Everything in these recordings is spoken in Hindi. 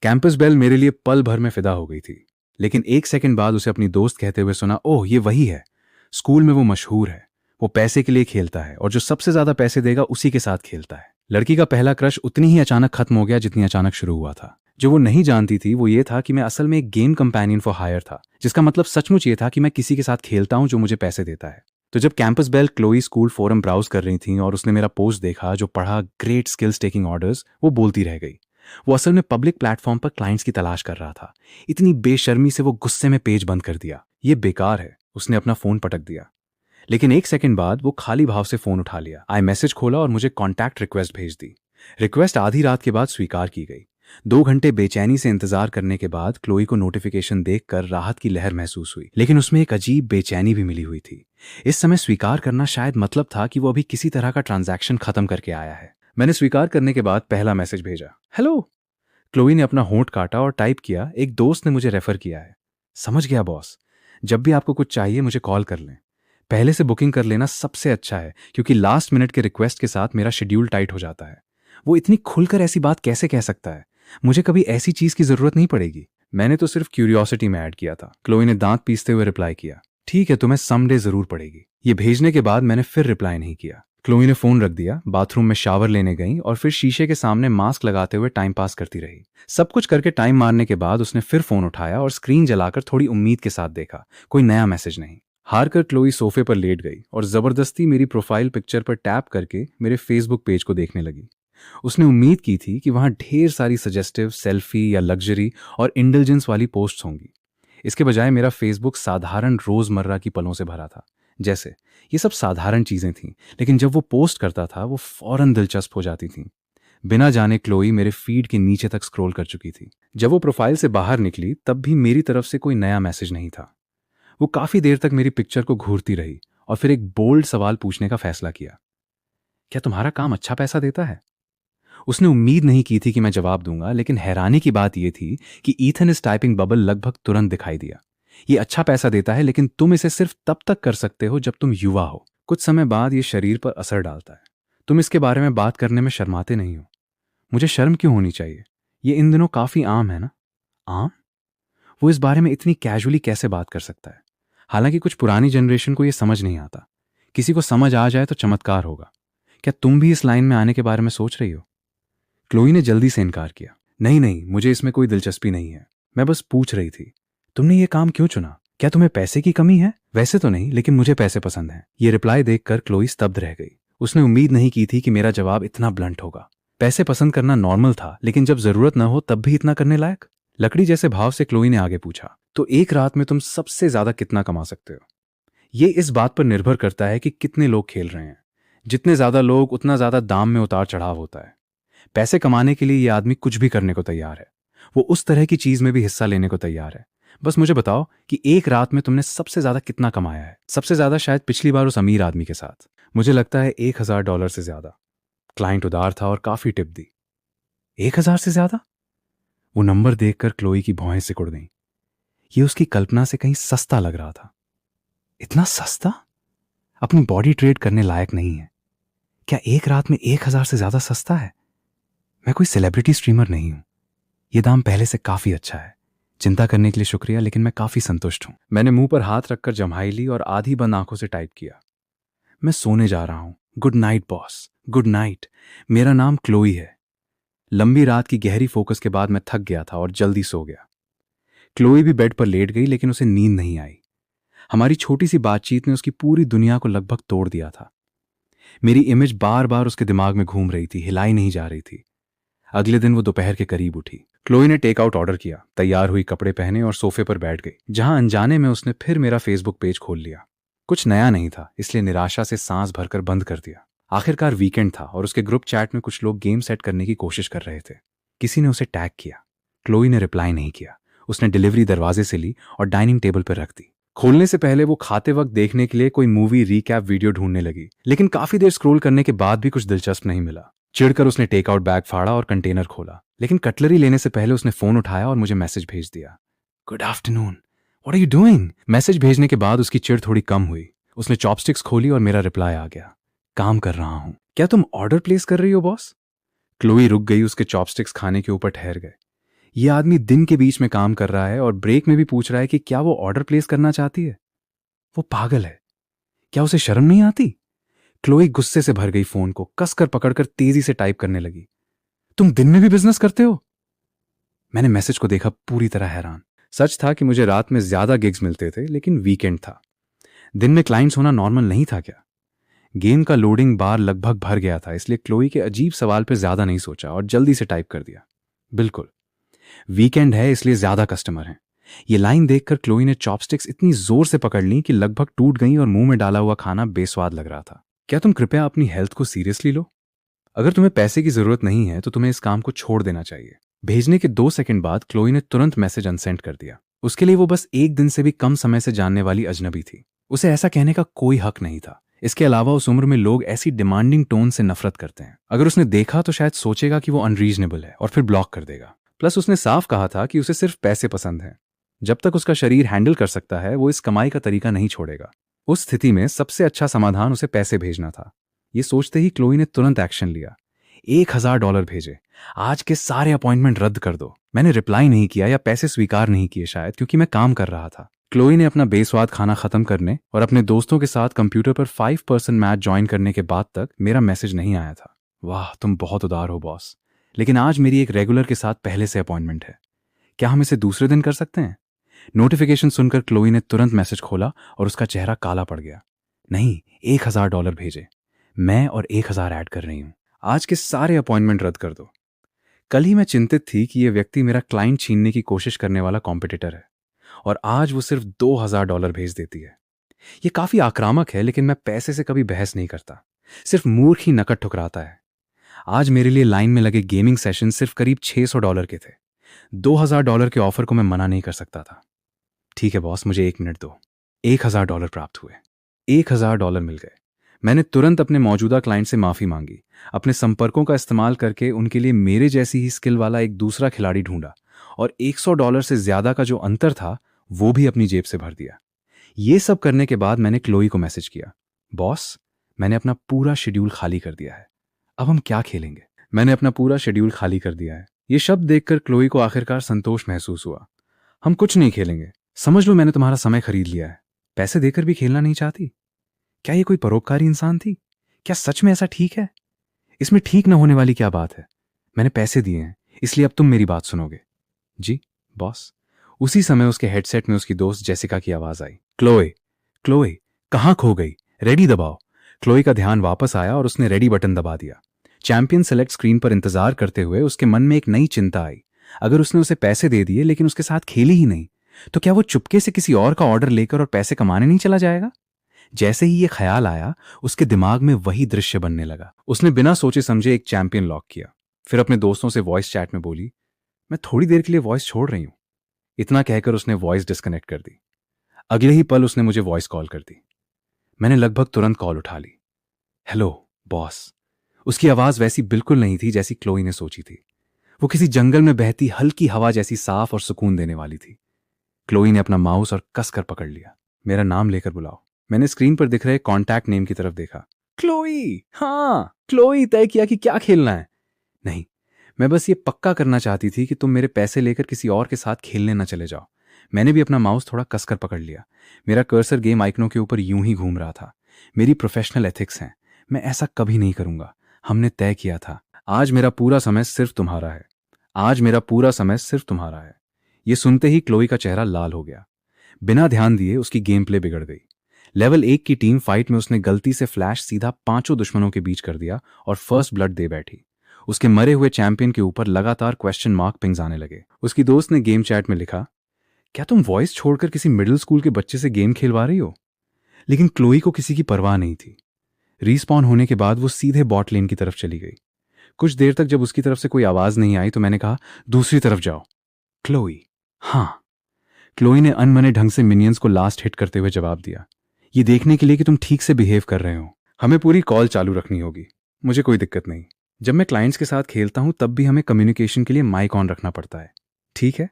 कैंपस बेल मेरे लिए पल भर में फिदा हो गई थी, लेकिन एक सेकंड बाद उसे अपनी दोस्त कहते हुए सुना, ओह ये वही है, स्कूल में वो मशहूर है, वो पैसे के लिए खेलता है और जो सबसे ज्यादा पैसे देगा उसी के साथ खेलता है। लड़की का पहला क्रश उतनी ही अचानक खत्म हो गया जितनी अचानक शुरू हुआ था। जो वो नहीं जानती थी वो ये था कि मैं असल में एक गेम कंपेनियन फॉर हायर था, जिसका मतलब सचमुच ये था कि मैं किसी के साथ खेलता हूं जो मुझे पैसे देता है। तो जब campus bell Chloe school forum browse कर रही थी और उसने मेरा पोस्ट देखा जो पढ़ा ग्रेट स्किल्स टेकिंग ऑर्डर्स, वो बोलती रह गई। वो असल में पब्लिक प्लेटफॉर्म पर क्लाइंट्स की तलाश कर रहा था। इतनी बेशर्मी से वो गुस्से में पेज बंद कर दिया। ये बेकार है, उसने अपना फोन पटक दिया। लेकिन एक सेकंड बाद वो खाली भाव से फोन उठा लिया, आई मैसेज खोला और मुझे कॉन्टैक्ट रिक्वेस्ट भेज दी। रिक्वेस्ट आधी रात के बाद स्वीकार की गई। 2 घंटे बेचैनी से इंतजार करने के बाद क्लोई को नोटिफिकेशन देखकर राहत की लहर महसूस हुई, लेकिन उसमें एक अजीब बेचैनी भी मिली हुई थी। इस समय स्वीकार करना शायद मतलब था कि वो अभी किसी तरह का ट्रांजैक्शन खत्म करके आया है। मैंने स्वीकार करने के बाद पहला मैसेज भेजा, हेलो। क्लोई ने अपना होंठ काटा और टाइप किया, एक दोस्त ने मुझे रेफर किया है। समझ गया बॉस, जब भी आपको कुछ चाहिए मुझे कॉल कर लें। पहले से बुकिंग कर लेना सबसे अच्छा है, क्योंकि लास्ट मिनट के रिक्वेस्ट के साथ मेरा शेड्यूल टाइट हो जाता है। वो इतनी खुलकर ऐसी बात कैसे कह सकता है? मुझे कभी ऐसी चीज की जरूरत नहीं पड़ेगी। मैंने तो सिर्फ क्यूरियोसिटी में ऐड किया था। क्लोई ने दांत पीसते हुए रिप्लाई किया, ठीक है तुम्हें समडे जरूर पड़ेगी। ये भेजने के बाद मैंने फिर रिप्लाई नहीं किया। क्लोई ने फोन रख दिया, बाथरूम में शावर लेने गई और फिर शीशे के सामने मास्क लगाते हुए टाइम पास करती रही। सब कुछ करके टाइम मारने के बाद उसने फिर फोन उठाया और स्क्रीन जलाकर थोड़ी उम्मीद के साथ देखा, कोई नया मैसेज नहीं। हार कर क्लोई सोफे पर लेट गई और जबरदस्ती मेरी प्रोफाइल पिक्चर पर टैप करके मेरे फेसबुक पेज को देखने लगी। उसने उम्मीद की थी कि वहां ढेर सारी सजेस्टिव, सेल्फी या लग्जरी और इंटेलिजेंस वाली पोस्ट्स होंगी। इसके बजाय मेरा फेसबुक साधारण रोजमर्रा की पलों से भरा था। जैसे ये सब साधारण चीजें थीं, लेकिन जब वो पोस्ट करता था वो फौरन दिलचस्प हो जाती थीं। बिना जाने क्लोई मेरे फीड के नीचे तक स्क्रॉल कर चुकी थी। जब वो प्रोफाइल से बाहर निकली तब भी मेरी तरफ से कोई नया मैसेज नहीं था। वो काफी देर तक मेरी पिक्चर को घूरती रही और फिर एक बोल्ड सवाल पूछने का फैसला किया, क्या तुम्हारा काम अच्छा पैसा देता है? उसने उम्मीद नहीं की थी कि मैं जवाब दूंगा, लेकिन हैरानी की बात यह थी कि ईथन इस टाइपिंग बबल लगभग तुरंत दिखाई दिया। ये अच्छा पैसा देता है, लेकिन तुम इसे सिर्फ तब तक कर सकते हो जब तुम युवा हो। कुछ समय बाद ये शरीर पर असर डालता है। तुम इसके बारे में बात करने में शर्माते नहीं हो। मुझे शर्म क्यों होनी चाहिए? ये इन दिनों काफी आम है ना? आम? वो इस बारे में इतनी कैजुअली कैसे बात कर सकता है? हालांकि कुछ पुरानी जनरेशन को यह समझ नहीं आता। किसी को समझ आ जाए तो चमत्कार होगा। क्या तुम भी इस लाइन में आने के बारे में सोच रही हो? क्लोई ने जल्दी से इनकार किया, नहीं नहीं, मुझे इसमें कोई दिलचस्पी नहीं है। मैं बस पूछ रही थी, तुमने ये काम क्यों चुना? क्या तुम्हें पैसे की कमी है? वैसे तो नहीं, लेकिन मुझे पैसे पसंद हैं। ये रिप्लाई देखकर क्लोई स्तब्ध रह गई। उसने उम्मीद नहीं की थी कि मेरा जवाब इतना ब्लंट होगा। पैसे पसंद करना नॉर्मल था, लेकिन जब जरूरत न हो तब भी इतना करने लायक? लकड़ी जैसे भाव से क्लोई ने आगे पूछा, तो एक रात में तुम सबसे ज्यादा कितना कमा सकते हो? ये इस बात पर निर्भर करता है कि कितने लोग खेल रहे हैं। जितने ज्यादा लोग उतना ज्यादा दाम में उतार चढ़ाव होता है। पैसे कमाने के लिए ये आदमी कुछ भी करने को तैयार है। वो उस तरह की चीज में भी हिस्सा लेने को तैयार है। बस मुझे बताओ कि एक रात में तुमने सबसे ज्यादा कितना कमाया है? सबसे ज्यादा शायद पिछली बार उस अमीर आदमी के साथ। मुझे लगता है $1000 से ज्यादा। क्लाइंट उदार था और काफी टिप दी। 1000 से ज्यादा? वो नंबर देखकर क्लोई की भौहें सिकुड़ गईं। ये उसकी कल्पना से कहीं सस्ता लग रहा था। इतना सस्ता? अपनी बॉडी ट्रेड करने लायक नहीं है। क्या एक रात में 1000 से ज्यादा सस्ता है? मैं कोई सेलिब्रिटी स्ट्रीमर नहीं हूं। यह दाम पहले से काफी अच्छा है। चिंता करने के लिए शुक्रिया, लेकिन मैं काफी संतुष्ट हूं। मैंने मुंह पर हाथ रखकर जम्हाई ली और आधी बंद आंखों से टाइप किया, मैं सोने जा रहा हूं। Good night boss, good night. मेरा नाम क्लोई है। लंबी रात की गहरी फोकस के बाद मैं थक गया था और जल्दी सो गया। क्लोई भी बेड पर लेट गई, लेकिन उसे नींद नहीं आई। हमारी छोटी सी बातचीत ने उसकी पूरी दुनिया को लगभग तोड़ दिया था। मेरी इमेज बार बार उसके दिमाग में घूम रही थी, हिलाई नहीं जा रही थी। अगले दिन वो दोपहर के करीब उठी। क्लोई ने टेक आउट ऑर्डर किया, तैयार हुई, कपड़े पहने और सोफे पर बैठ गई, जहां अनजाने में उसने फिर मेरा फेसबुक पेज खोल लिया। कुछ नया नहीं था, इसलिए निराशा से सांस भरकर बंद कर दिया। आखिरकार वीकेंड था और उसके ग्रुप चैट में कुछ लोग गेम सेट करने की कोशिश कर रहे थे। किसी ने उसे टैग किया। क्लोई ने रिप्लाई नहीं किया। उसने डिलीवरी दरवाजे से ली और डाइनिंग टेबल पर रख दी। खोलने से पहले वो खाते वक्त देखने के लिए कोई मूवी रीकैप वीडियो ढूंढने लगी, लेकिन काफी देर स्क्रॉल करने के बाद भी कुछ दिलचस्प नहीं मिला। चिढ़कर उसने टेक आउट बैग फाड़ा और कंटेनर खोला, लेकिन कटलरी लेने से पहले उसने फोन उठाया और मुझे मैसेज भेज दिया, good afternoon, what are you doing? Message भेजने के बाद उसकी चिढ़ थोड़ी कम हुई। उसने चॉपस्टिक्स खोली और मेरा रिप्लाई आ गया, काम कर रहा हूं। क्या तुम ऑर्डर प्लेस कर रही हो बॉस? क्लोई रुक गई, उसके चॉपस्टिक्स खाने के ऊपर ठहर गए। ये आदमी दिन के बीच में काम कर रहा है और ब्रेक में भी पूछ रहा है कि क्या वो ऑर्डर प्लेस करना चाहती है। वो पागल है, क्या उसे शर्म नहीं आती? क्लोई गुस्से से भर गई, फोन को कसकर पकड़कर तेजी से टाइप करने लगी। तुम दिन में भी बिजनेस करते हो? मैंने मैसेज को देखा, पूरी तरह हैरान। सच था कि मुझे रात में ज्यादा गिग्स मिलते थे, लेकिन वीकेंड था। दिन में क्लाइंट्स होना नॉर्मल नहीं था क्या? गेम का लोडिंग बार लगभग भर गया था, इसलिए क्लोई के अजीब सवाल पर ज्यादा नहीं सोचा और जल्दी से टाइप कर दिया, बिल्कुल, वीकेंड है इसलिए ज्यादा कस्टमर हैं। ये लाइन देखकर क्लोई ने चॉपस्टिक्स इतनी जोर से पकड़ ली कि लगभग टूट गई और मुंह में डाला हुआ खाना बेस्वाद लग रहा था। क्या तुम कृपया अपनी हेल्थ को सीरियसली लो? अगर तुम्हें पैसे की जरूरत नहीं है तो तुम्हें इस काम को छोड़ देना चाहिए। भेजने के 2 सेकंड बाद क्लोई ने तुरंत मैसेज अनसेंड कर दिया। उसके लिए वो बस एक दिन से भी कम समय से जानने वाली अजनबी थी। उसे ऐसा कहने का कोई हक नहीं था। इसके अलावा उस उम्र में लोग ऐसी डिमांडिंग टोन से नफरत करते हैं। अगर उसने देखा तो शायद सोचेगा कि वो अनरीजनेबल है और फिर ब्लॉक कर देगा। प्लस उसने साफ कहा था कि उसे सिर्फ पैसे पसंद हैं। जब तक उसका शरीर हैंडल कर सकता है वो इस कमाई का तरीका नहीं छोड़ेगा। उस स्थिति में सबसे अच्छा समाधान उसे पैसे भेजना था। ये सोचते ही क्लोई ने तुरंत एक्शन लिया। $1000 भेजे। आज के सारे अपॉइंटमेंट रद्द कर दो। मैंने रिप्लाई नहीं किया या पैसे स्वीकार नहीं किए, शायद क्योंकि मैं काम कर रहा था। क्लोई ने अपना बेस्वाद खाना खत्म करने और अपने दोस्तों के साथ कंप्यूटर पर 5% मैच ज्वाइन करने के बाद तक मेरा मैसेज नहीं आया था। वाह, तुम बहुत उदार हो बॉस, लेकिन आज मेरी एक रेगुलर के साथ पहले से अपॉइंटमेंट है। क्या हम इसे दूसरे दिन कर सकते हैं? नोटिफिकेशन सुनकर क्लोई ने तुरंत मैसेज खोला और उसका चेहरा काला पड़ गया। नहीं, $1000 भेजे। मैं और 1000 ऐड कर रही हूं। आज के सारे अपॉइंटमेंट रद्द कर दो। कल ही मैं चिंतित थी कि यह व्यक्ति मेरा क्लाइंट छीनने की कोशिश करने वाला कॉम्पिटिटर है और आज वो सिर्फ $2000 भेज देती है। ये काफी आक्रामक है, लेकिन मैं पैसे से कभी बहस नहीं करता। सिर्फ मूर्ख ही नकद ठुकराता है। आज मेरे लिए लाइन में लगे गेमिंग सेशन सिर्फ करीब $600 के थे। $2000 के ऑफर को मैं मना नहीं कर सकता था। ठीक है बॉस, मुझे 1 मिनट दो। $1000 प्राप्त हुए। $1000 मिल गए। मैंने तुरंत अपने मौजूदा क्लाइंट से माफी मांगी। अपने संपर्कों का इस्तेमाल करके उनके लिए मेरे जैसी ही स्किल वाला एक दूसरा खिलाड़ी ढूंढा और $100 से ज्यादा का जो अंतर था वो भी अपनी जेब से भर दिया। ये सब करने के बाद मैंने क्लोई को मैसेज किया, बॉस, मैंने अपना पूरा शेड्यूल खाली कर दिया है। अब हम क्या खेलेंगे? मैंने अपना पूरा शेड्यूल खाली कर दिया है। ये शब्द देखकर क्लोई को आखिरकार संतोष महसूस हुआ। हम कुछ नहीं खेलेंगे। समझ लो मैंने तुम्हारा समय खरीद लिया है। पैसे देकर भी खेलना नहीं चाहती? क्या ये कोई परोपकारी इंसान थी? क्या सच में ऐसा ठीक है? इसमें ठीक न होने वाली क्या बात है? मैंने पैसे दिए हैं, इसलिए अब तुम मेरी बात सुनोगे। जी बॉस। उसी समय उसके हेडसेट में उसकी दोस्त जेसिका की आवाज आई, क्लोए, क्लोए, कहाँ खो गई? रेडी दबाओ। क्लोई का ध्यान वापस आया और उसने रेडी बटन दबा दिया। चैंपियन सेलेक्ट स्क्रीन पर इंतजार करते हुए उसके मन में एक नई चिंता आई। अगर उसने उसे पैसे दे दिए लेकिन उसके साथ खेली ही नहीं, तो क्या वो चुपके से किसी और का ऑर्डर लेकर और पैसे कमाने नहीं चला जाएगा? जैसे ही ये ख्याल आया, उसके दिमाग में वही दृश्य बनने लगा। उसने बिना सोचे समझे एक चैंपियन लॉक किया, फिर अपने दोस्तों से वॉइस चैट में बोली, मैं थोड़ी देर के लिए वॉइस छोड़ रही हूं। इतना कहकर उसने वॉइस डिस्कनेक्ट कर दी। अगले ही पल उसने मुझे वॉइस कॉल कर दी। मैंने लगभग तुरंत कॉल उठा ली। Hello boss. उसकी आवाज वैसी बिल्कुल नहीं थी जैसी क्लोई ने सोची थी। वो किसी जंगल में बहती हल्की हवा जैसी साफ और सुकून देने वाली थी। क्लोई ने अपना माउस और कसकर पकड़ लिया। मेरा नाम लेकर बुलाओ। मैंने स्क्रीन पर दिख रहे कॉन्टैक्ट नेम की तरफ देखा। क्लोई, हाँ क्लोई। तय किया कि क्या खेलना है? नहीं, मैं बस ये पक्का करना चाहती थी कि तुम मेरे पैसे लेकर किसी और के साथ खेलने न चले जाओ। मैंने भी अपना माउस थोड़ा कसकर पकड़ लिया। मेरा कर्सर गेम आइकनों के ऊपर यूं ही घूम रहा था। मेरी प्रोफेशनल एथिक्स हैं, मैं ऐसा कभी नहीं करूंगा। हमने तय किया था। आज मेरा पूरा समय सिर्फ तुम्हारा है। आज मेरा पूरा समय सिर्फ तुम्हारा है। ये सुनते ही क्लोई का चेहरा लाल हो गया। बिना ध्यान दिए उसकी गेम प्ले बिगड़ गई। लेवल 1 की टीम फाइट में उसने गलती से फ्लैश सीधा 5 दुश्मनों के बीच कर दिया और फर्स्ट ब्लड दे बैठी। उसके मरे हुए चैंपियन के ऊपर लगातार क्वेश्चन मार्क पिंग्स आने लगे। उसकी दोस्त ने गेम चैट में लिखा, क्या तुम वॉइस छोड़कर किसी मिडिल स्कूल के बच्चे से गेम खेलवा रही हो? लेकिन क्लोई को किसी की परवाह नहीं थी। रीस्पॉन होने के बाद वो सीधे बॉट लेन की तरफ चली गई। कुछ देर तक जब उसकी तरफ से कोई आवाज नहीं आई तो मैंने कहा, दूसरी तरफ जाओ। क्लोई, हाँ। क्लोई ने अनमने ढंग से मिनियंस को लास्ट हिट करते हुए जवाब दिया, ये देखने के लिए कि तुम ठीक से बिहेव कर रहे हो। हमें पूरी कॉल चालू रखनी होगी। मुझे कोई दिक्कत नहीं। जब मैं क्लाइंट्स के साथ खेलता हूं तब भी हमें कम्युनिकेशन के लिए माइक ऑन रखना पड़ता है, ठीक है?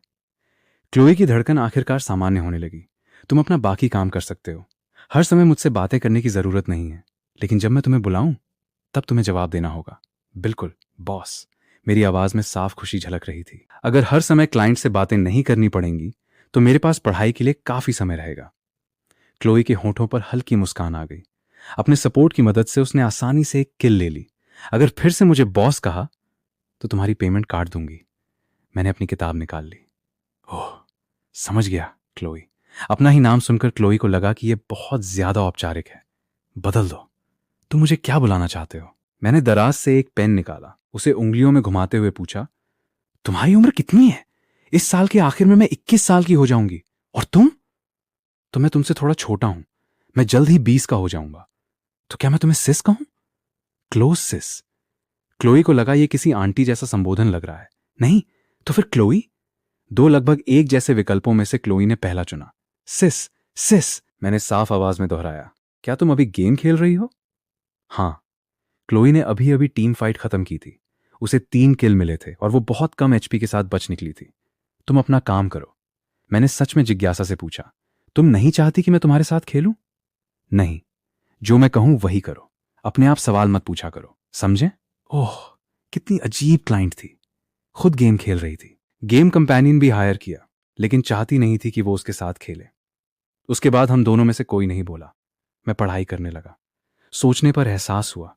क्लोई की धड़कन आखिरकार सामान्य होने लगी। तुम अपना बाकी काम कर सकते हो। हर समय मुझसे बातें करने की जरूरत नहीं है, लेकिन जब मैं तुम्हें बुलाऊं तब तुम्हें जवाब देना होगा। बिल्कुल बॉस। मेरी आवाज में साफ खुशी झलक रही थी। अगर हर समय क्लाइंट से बातें नहीं करनी पड़ेंगी तो मेरे पास पढ़ाई के लिए काफी समय रहेगा। क्लोई के होठों पर हल्की मुस्कान आ गई। अपने सपोर्ट की मदद से उसने आसानी से एक किल ले ली। अगर फिर से मुझे बॉस कहा तो तुम्हारी पेमेंट काट दूंगी। मैंने अपनी किताब निकाल ली। ओह, समझ गया क्लोई। अपना ही नाम सुनकर क्लोई को लगा कि यह बहुत ज्यादा औपचारिक है। बदल दो। तुम मुझे क्या बुलाना चाहते हो? मैंने दराज से एक पेन निकाला, उसे उंगलियों में घुमाते हुए पूछा, तुम्हारी उम्र कितनी है? इस साल के आखिर में मैं 21 साल की हो जाऊंगी। और तुम? तो मैं तुमसे थोड़ा छोटा हूं। मैं जल्द ही 20 का हो जाऊंगा। तो क्या मैं तुम्हें सिस कहूं? क्लोज सिस। क्लोई को लगा ये किसी आंटी जैसा संबोधन लग रहा है। नहीं तो फिर क्लोई? दो लगभग एक जैसे विकल्पों में से क्लोई ने पहला चुना। सिस। सिस, मैंने साफ आवाज में दोहराया। क्या तुम अभी गेम खेल रही हो? हां। क्लोई ने अभी अभी टीम फाइट खत्म की थी। उसे 3 किल मिले थे और वो बहुत कम एचपी के साथ बच निकली थी। तुम अपना काम करो। मैंने सच में जिज्ञासा से पूछा। तुम नहीं चाहती कि मैं तुम्हारे साथ खेलूं? नहीं, जो मैं कहूं वही करो। अपने आप सवाल मत पूछा करो, समझे? ओह, कितनी अजीब क्लाइंट थी। खुद गेम खेल रही थी। गेम कंपेनियन भी हायर किया, लेकिन चाहती नहीं थी कि वो उसके साथ खेले। उसके बाद हम दोनों में से कोई नहीं बोला। मैं पढ़ाई करने लगा। सोचने पर एहसास हुआ,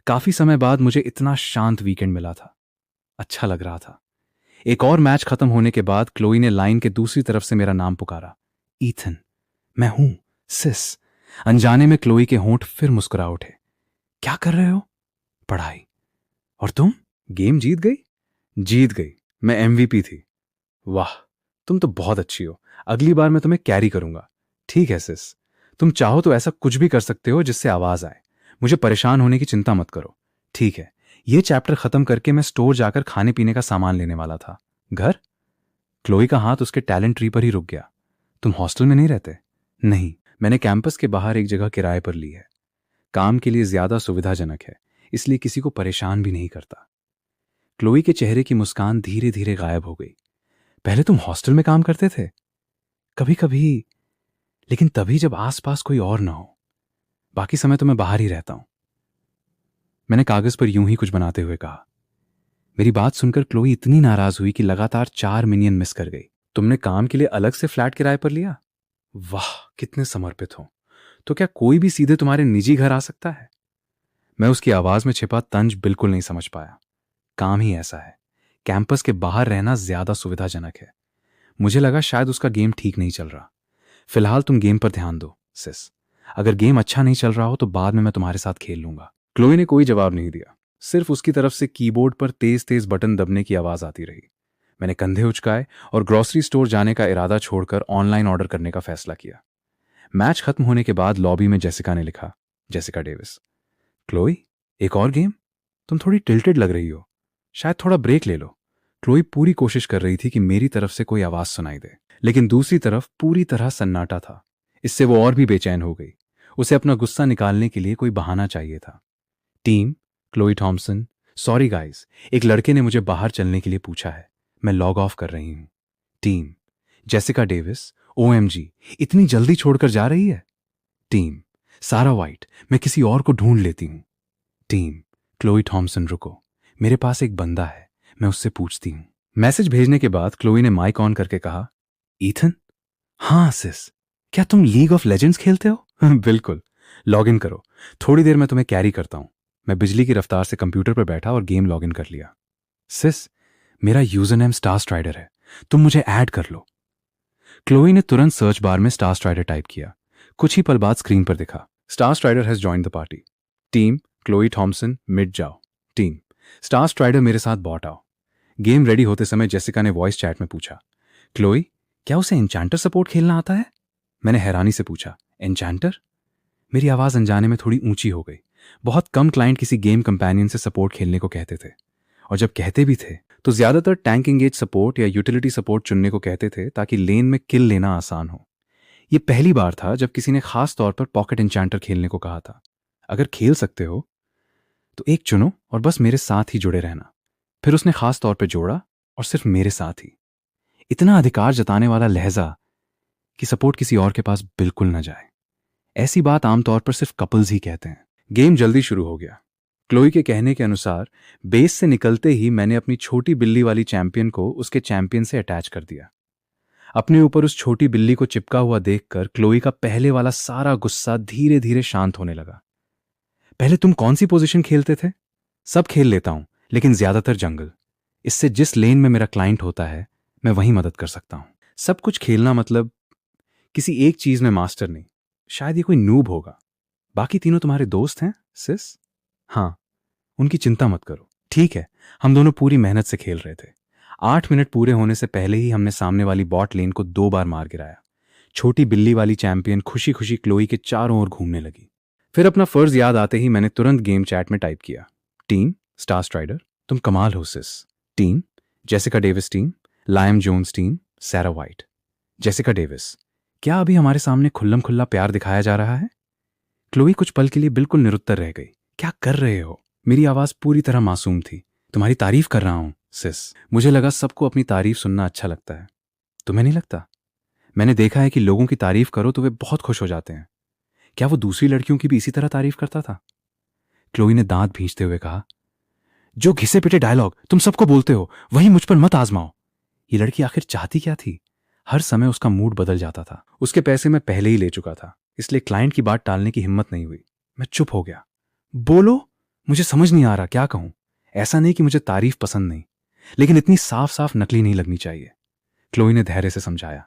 काफी समय बाद मुझे इतना शांत वीकेंड मिला था। अच्छा लग रहा था। एक और मैच खत्म होने के बाद क्लोई ने लाइन के दूसरी तरफ से मेरा नाम पुकारा। ईथन। मैं हूं, सिस। अनजाने में क्लोई के होंठ फिर मुस्कुरा उठे। क्या कर रहे हो? पढ़ाई। और तुम? गेम जीत गई? जीत गई। मैं एमवीपी थी। वाह, तुम तो बहुत अच्छी हो। अगली बार मैं तुम्हें कैरी करूंगा। ठीक है सिस। तुम चाहो तो ऐसा कुछ भी कर सकते हो जिससे आवाज आए। मुझे परेशान होने की चिंता मत करो। ठीक है। यह चैप्टर खत्म करके मैं स्टोर जाकर खाने पीने का सामान लेने वाला था। घर? क्लोई का हाथ उसके टैलेंट ट्री पर ही रुक गया। तुम हॉस्टल में नहीं रहते? नहीं, मैंने कैंपस के बाहर एक जगह किराए पर ली है। काम के लिए ज्यादा सुविधाजनक है, इसलिए किसी को परेशान भी नहीं करता। क्लोई के चेहरे की मुस्कान धीरे धीरे गायब हो गई। पहले तुम हॉस्टल में काम करते थे? कभी कभी, लेकिन तभी जब आसपास कोई और ना हो। बाकी समय तो मैं बाहर ही रहता हूं। मैंने कागज पर यूं ही कुछ बनाते हुए कहा। मेरी बात सुनकर क्लोई इतनी नाराज हुई कि लगातार 4 मिनियन मिस कर गई। तुमने काम के लिए अलग से फ्लैट किराए पर लिया? वाह, कितने समर्पित हो। तो क्या कोई भी सीधे तुम्हारे निजी घर आ सकता है? मैं उसकी आवाज में छिपा तंज बिल्कुल नहीं समझ पाया। काम ही ऐसा है। कैंपस के बाहर रहना ज्यादा सुविधाजनक है। मुझे लगा शायद उसका गेम ठीक नहीं चल रहा। फिलहाल तुम गेम पर ध्यान दो सिस। अगर गेम अच्छा नहीं चल रहा हो तो बाद में मैं तुम्हारे साथ खेल लूंगा। क्लोई ने कोई जवाब नहीं दिया। सिर्फ उसकी तरफ से कीबोर्ड पर तेज तेज बटन दबने की आवाज आती रही। मैंने कंधे उचकाए और ग्रोसरी स्टोर जाने का इरादा छोड़कर ऑनलाइन ऑर्डर करने का फैसला किया। मैच खत्म होने के बाद लॉबी में जेसिका ने लिखा, जेसिका डेविस। क्लोई, एक और गेम? तुम थोड़ी टिल्टेड लग रही हो। शायद थोड़ा ब्रेक ले लो। क्लोई पूरी कोशिश कर रही थी कि मेरी तरफ से कोई आवाज सुनाई दे, लेकिन दूसरी तरफ पूरी तरह सन्नाटा था। इससे वो और भी बेचैन हो गई। उसे अपना गुस्सा निकालने के लिए कोई बहाना चाहिए था। Team, Chloe Thomson, sorry guys, एक लड़के ने मुझे बाहर चलने के लिए पूछा है। मैं लॉग ऑफ कर रही हूं। टीम, जेसिका डेविस, ओएमजी, इतनी जल्दी छोड़कर जा रही है? टीम, सारा वाइट, मैं किसी और को ढूंढ लेती हूं। टीम, क्लोई थॉमसन, रुको, मेरे पास एक बंदा है, मैं उससे पूछती हूं। मैसेज भेजने के बाद क्लोई ने माइक ऑन करके कहा, ईथन? हाँ सिस। क्या तुम लीग ऑफ लेजेंड्स खेलते हो? बिल्कुल। लॉग इन करो। थोड़ी देर में तुम्हें कैरी करता हूं। मैं बिजली की रफ्तार से कंप्यूटर पर बैठा और गेम लॉग इन कर लिया। सिस, मेरा यूजर नेम स्टार स्ट्राइडर है, तुम मुझे ऐड कर लो। क्लोई ने तुरंत सर्च बार में स्टार स्ट्राइडर टाइप किया। कुछ ही पल बाद स्क्रीन पर दिखा, Star Strider has joined the party. Team, Chloe Thomson, mid जाओ। टीम, स्टार स्ट्राइडर मेरे साथ बॉट आओ। गेम रेडी होते समय जेसिका ने वॉइस चैट में पूछा, क्लोई, क्या उसे एन्चेंटर सपोर्ट खेलना आता है? मैंने हैरानी से पूछा, एन्चेंटर? मेरी आवाज अनजाने में थोड़ी ऊंची हो गई। बहुत कम क्लाइंट किसी गेम कंपेनियन से सपोर्ट खेलने को कहते थे, और जब कहते भी थे तो ज्यादातर टैंक एंगेज सपोर्ट या यूटिलिटी सपोर्ट चुनने को कहते थे ताकि लेन में किल लेना आसान हो। यह पहली बार था जब किसी ने खास तौर पर पॉकेट एन्चेंटर खेलने को कहा था। अगर खेल सकते हो तो एक चुनो और बस मेरे साथ ही जुड़े रहना। फिर उसने खास तौर पर जोड़ा, और सिर्फ मेरे साथ ही। इतना अधिकार जताने वाला लहजा कि सपोर्ट किसी और के पास बिल्कुल न जाए। ऐसी बात आमतौर पर सिर्फ कपल्स ही कहते हैं। गेम जल्दी शुरू हो गया। क्लोई के कहने के अनुसार बेस से निकलते ही मैंने अपनी छोटी बिल्ली वाली चैंपियन को उसके चैंपियन से अटैच कर दिया। अपने ऊपर उस छोटी बिल्ली को चिपका हुआ देखकर क्लोई का पहले वाला सारा गुस्सा धीरे धीरे शांत होने लगा। पहले तुम कौन सी पोजीशन खेलते थे? सब खेल लेता हूं, लेकिन ज्यादातर जंगल। इससे जिस लेन में मेरा क्लाइंट होता है मैं वहीं मदद कर सकता हूं। सब कुछ खेलना मतलब किसी एक चीज में मास्टर नहीं। शायद ये कोई नूब होगा। बाकी तीनों तुम्हारे दोस्त हैं सिस? हाँ, उनकी चिंता मत करो। ठीक है, हम दोनों पूरी मेहनत से खेल रहे थे। 8 मिनट पूरे होने से पहले ही हमने सामने वाली बॉट लेन को 2 बार मार गिराया। छोटी बिल्ली वाली चैंपियन खुशी खुशी क्लोई के चारों ओर घूमने लगी। फिर अपना फर्ज याद आते ही मैंने तुरंत गेम चैट में टाइप किया, टीम स्टार स्ट्राइडर, तुम कमाल हो sis. Team Jessica Davis, team Liam Jones, team Sarah White. Jessica Davis, क्या अभी हमारे सामने खुल्लम खुल्ला प्यार दिखाया जा रहा है? क्लोई कुछ पल के लिए बिल्कुल निरुत्तर रह गई। क्या कर रहे हो? मेरी आवाज पूरी तरह मासूम थी। तुम्हारी तारीफ कर रहा हूं सिस। मुझे लगा सबको अपनी तारीफ सुनना अच्छा लगता है। तुम्हें नहीं लगता? मैंने देखा है कि लोगों की तारीफ करो तो वे बहुत खुश हो जाते हैं। क्या वो दूसरी लड़कियों की भी इसी तरह तारीफ करता था? क्लोई ने दांत भींचते हुए कहा, जो घिसे पिटे डायलॉग तुम सबको बोलते हो वही मुझ पर मत आजमाओ। ये लड़की आखिर चाहती क्या थी? हर समय उसका मूड बदल जाता था। उसके पैसे मैं पहले ही ले चुका था, इसलिए क्लाइंट की बात टालने की हिम्मत नहीं हुई। मैं चुप हो गया। बोलो, मुझे समझ नहीं आ रहा क्या कहूं। ऐसा नहीं कि मुझे तारीफ पसंद नहीं, लेकिन इतनी साफ साफ नकली नहीं लगनी चाहिए। क्लोई ने धैर्य से समझाया,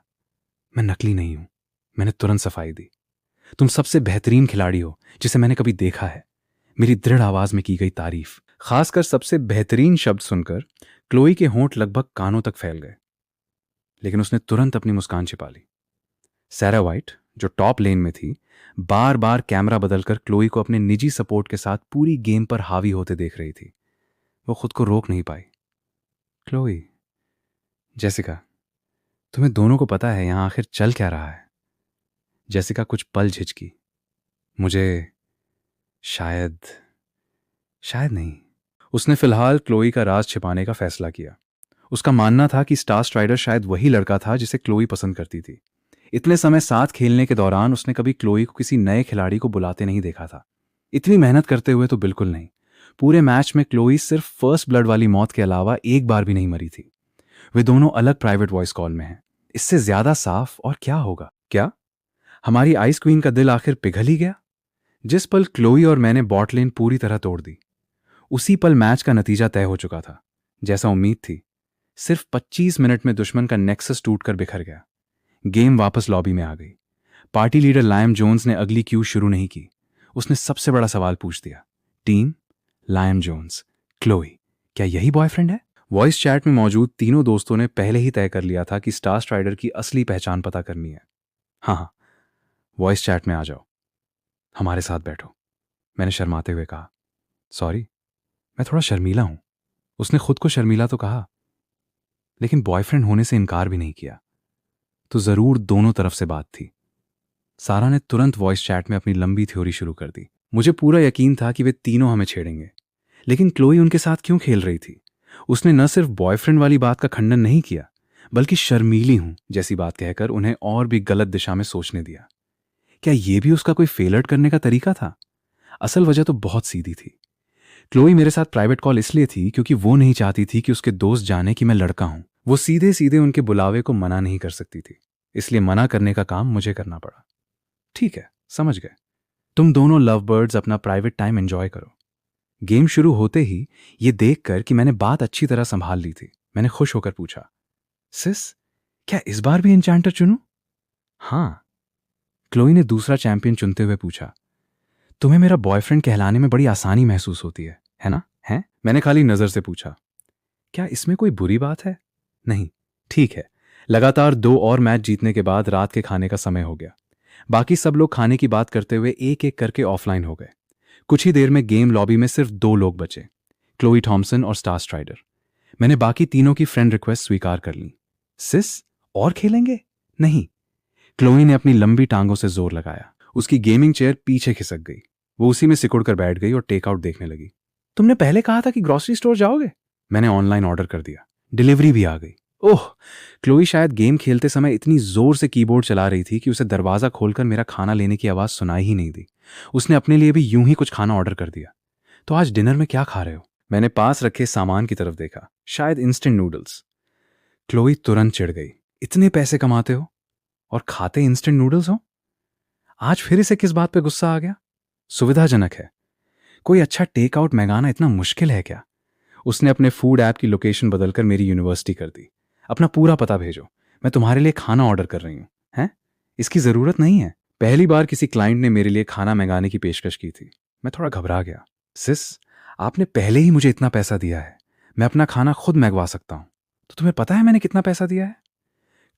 मैं नकली नहीं हूं। मैंने तुरंत सफाई दी। तुम सबसे बेहतरीन खिलाड़ी हो जिसे मैंने कभी देखा है। मेरी दृढ़ आवाज में की गई तारीफ, खासकर सबसे बेहतरीन शब्द सुनकर क्लोई के होंठ लगभग कानों तक फैल गए, लेकिन उसने तुरंत अपनी मुस्कान छिपा ली। सैरा वाइट, जो टॉप लेन में थी, बार बार कैमरा बदलकर क्लोई को अपने निजी सपोर्ट के साथ पूरी गेम पर हावी होते देख रही थी। वो खुद को रोक नहीं पाई। क्लोई, जेसिका, तुम्हें दोनों को पता है यहां आखिर चल क्या रहा है? जेसिका कुछ पल झिझकी। मुझे शायद शायद नहीं। उसने फिलहाल क्लोई का राज छिपाने का फैसला किया। उसका मानना था कि स्टार स्ट्राइडर शायद वही लड़का था जिसे क्लोई पसंद करती थी। इतने समय साथ खेलने के दौरान उसने कभी क्लोई को किसी नए खिलाड़ी को बुलाते नहीं देखा था। इतनी मेहनत करते हुए तो बिल्कुल नहीं। पूरे मैच में क्लोई सिर्फ फर्स्ट ब्लड वाली मौत के अलावा एक बार भी नहीं मरी थी। वे दोनों अलग प्राइवेट वॉइस कॉल में हैं। इससे ज्यादा साफ और क्या होगा? क्या हमारी आइस क्वीन का दिल आखिर पिघल ही गया? जिस पल क्लोई और मैंने बॉट लेन पूरी तरह तोड़ दी, उसी पल मैच का नतीजा तय हो चुका था। जैसा उम्मीद थी, सिर्फ 25 मिनट में दुश्मन का नेक्सस टूटकर बिखर गया। गेम वापस लॉबी में आ गई। पार्टी लीडर लायम जोन्स ने अगली क्यू शुरू नहीं की। उसने सबसे बड़ा सवाल पूछ दिया, टीम लायम जोन्स, क्लोई, क्या यही बॉयफ्रेंड है? वॉइस चैट में मौजूद तीनों दोस्तों ने पहले ही तय कर लिया था कि स्टार स्ट्राइडर की असली पहचान पता करनी है। हाँ हाँ, वॉइस चैट में आ जाओ, हमारे साथ बैठो, मैंने शर्माते हुए कहा। सॉरी, मैं थोड़ा शर्मीला हूं। उसने खुद को शर्मीला तो कहा, लेकिन बॉयफ्रेंड होने से इनकार भी नहीं किया। तो जरूर दोनों तरफ से बात थी। सारा ने तुरंत वॉइस चैट में अपनी लंबी थ्योरी शुरू कर दी। मुझे पूरा यकीन था कि वे तीनों हमें छेड़ेंगे, लेकिन क्लोई उनके साथ क्यों खेल रही थी? उसने न सिर्फ बॉयफ्रेंड वाली बात का खंडन नहीं किया, बल्कि शर्मीली हूं जैसी बात कहकर उन्हें और भी गलत दिशा में सोचने दिया। क्या यह भी उसका कोई फेलर्ट करने का तरीका था? असल वजह तो बहुत सीधी थी। क्लोई मेरे साथ प्राइवेट कॉल इसलिए थी क्योंकि वो नहीं चाहती थी कि उसके दोस्त जाने कि मैं लड़का हूं। वो सीधे सीधे उनके बुलावे को मना नहीं कर सकती थी, इसलिए मना करने का काम मुझे करना पड़ा। ठीक है, समझ गए। तुम दोनों लव बर्ड्स अपना प्राइवेट टाइम एंजॉय करो। गेम शुरू होते ही ये देखकर कि मैंने बात अच्छी तरह संभाल ली थी, मैंने खुश होकर पूछा, सिस, क्या इस बार भी एन्चेंटर चुनूं? हाँ, क्लोई ने दूसरा चैंपियन चुनते हुए पूछा। तुम्हें मेरा बॉयफ्रेंड कहलाने में बड़ी आसानी महसूस होती है ना? है? मैंने खाली नजर से पूछा। क्या इसमें कोई बुरी बात है? नहीं, ठीक है। लगातार 2 और मैच जीतने के बाद रात के खाने का समय हो गया। बाकी सब लोग खाने की बात करते हुए एक एक करके ऑफलाइन हो गए। कुछ ही देर में गेम लॉबी में सिर्फ 2 लोग बचे, क्लोई थॉमसन और स्टार स्ट्राइडर। मैंने बाकी तीनों की फ्रेंड रिक्वेस्ट स्वीकार कर ली। सिस, और खेलेंगे? नहीं। क्लोई ने अपनी लंबी टांगों से जोर लगाया। उसकी गेमिंग चेयर पीछे खिसक गई। वो उसी में सिकुड़ कर बैठ गई और टेकआउट देखने लगी। तुमने पहले कहा था कि ग्रोसरी स्टोर जाओगे? मैंने ऑनलाइन ऑर्डर कर दिया, डिलीवरी भी आ गई। ओह! क्लोई शायद गेम खेलते समय इतनी जोर से कीबोर्ड चला रही थी कि उसे दरवाजा खोलकर मेरा खाना लेने की आवाज सुनाई ही नहीं दी। उसने अपने लिए भी यूं ही कुछ खाना ऑर्डर कर दिया। तो आज डिनर में क्या खा रहे हो? मैंने पास रखे सामान की तरफ देखा, शायद इंस्टेंट नूडल्स। क्लोई तुरंत चिढ़ गई। इतने पैसे कमाते हो और खाते इंस्टेंट नूडल्स हो? आज फिर इसे किस बात पे गुस्सा आ गया? सुविधाजनक है। कोई अच्छा टेक आउट मंगाना इतना मुश्किल है क्या? उसने अपने फूड ऐप की लोकेशन बदलकर मेरी यूनिवर्सिटी कर दी। अपना पूरा पता भेजो, मैं तुम्हारे लिए खाना ऑर्डर कर रही हूँ। हैं? इसकी जरूरत नहीं है। पहली बार किसी क्लाइंट ने मेरे लिए खाना मंगाने की पेशकश की थी। मैं थोड़ा घबरा गया। सिस, आपने पहले ही मुझे इतना पैसा दिया है, मैं अपना खाना खुद मंगवा सकता हूँ। तो तुम्हें पता है मैंने कितना पैसा दिया है?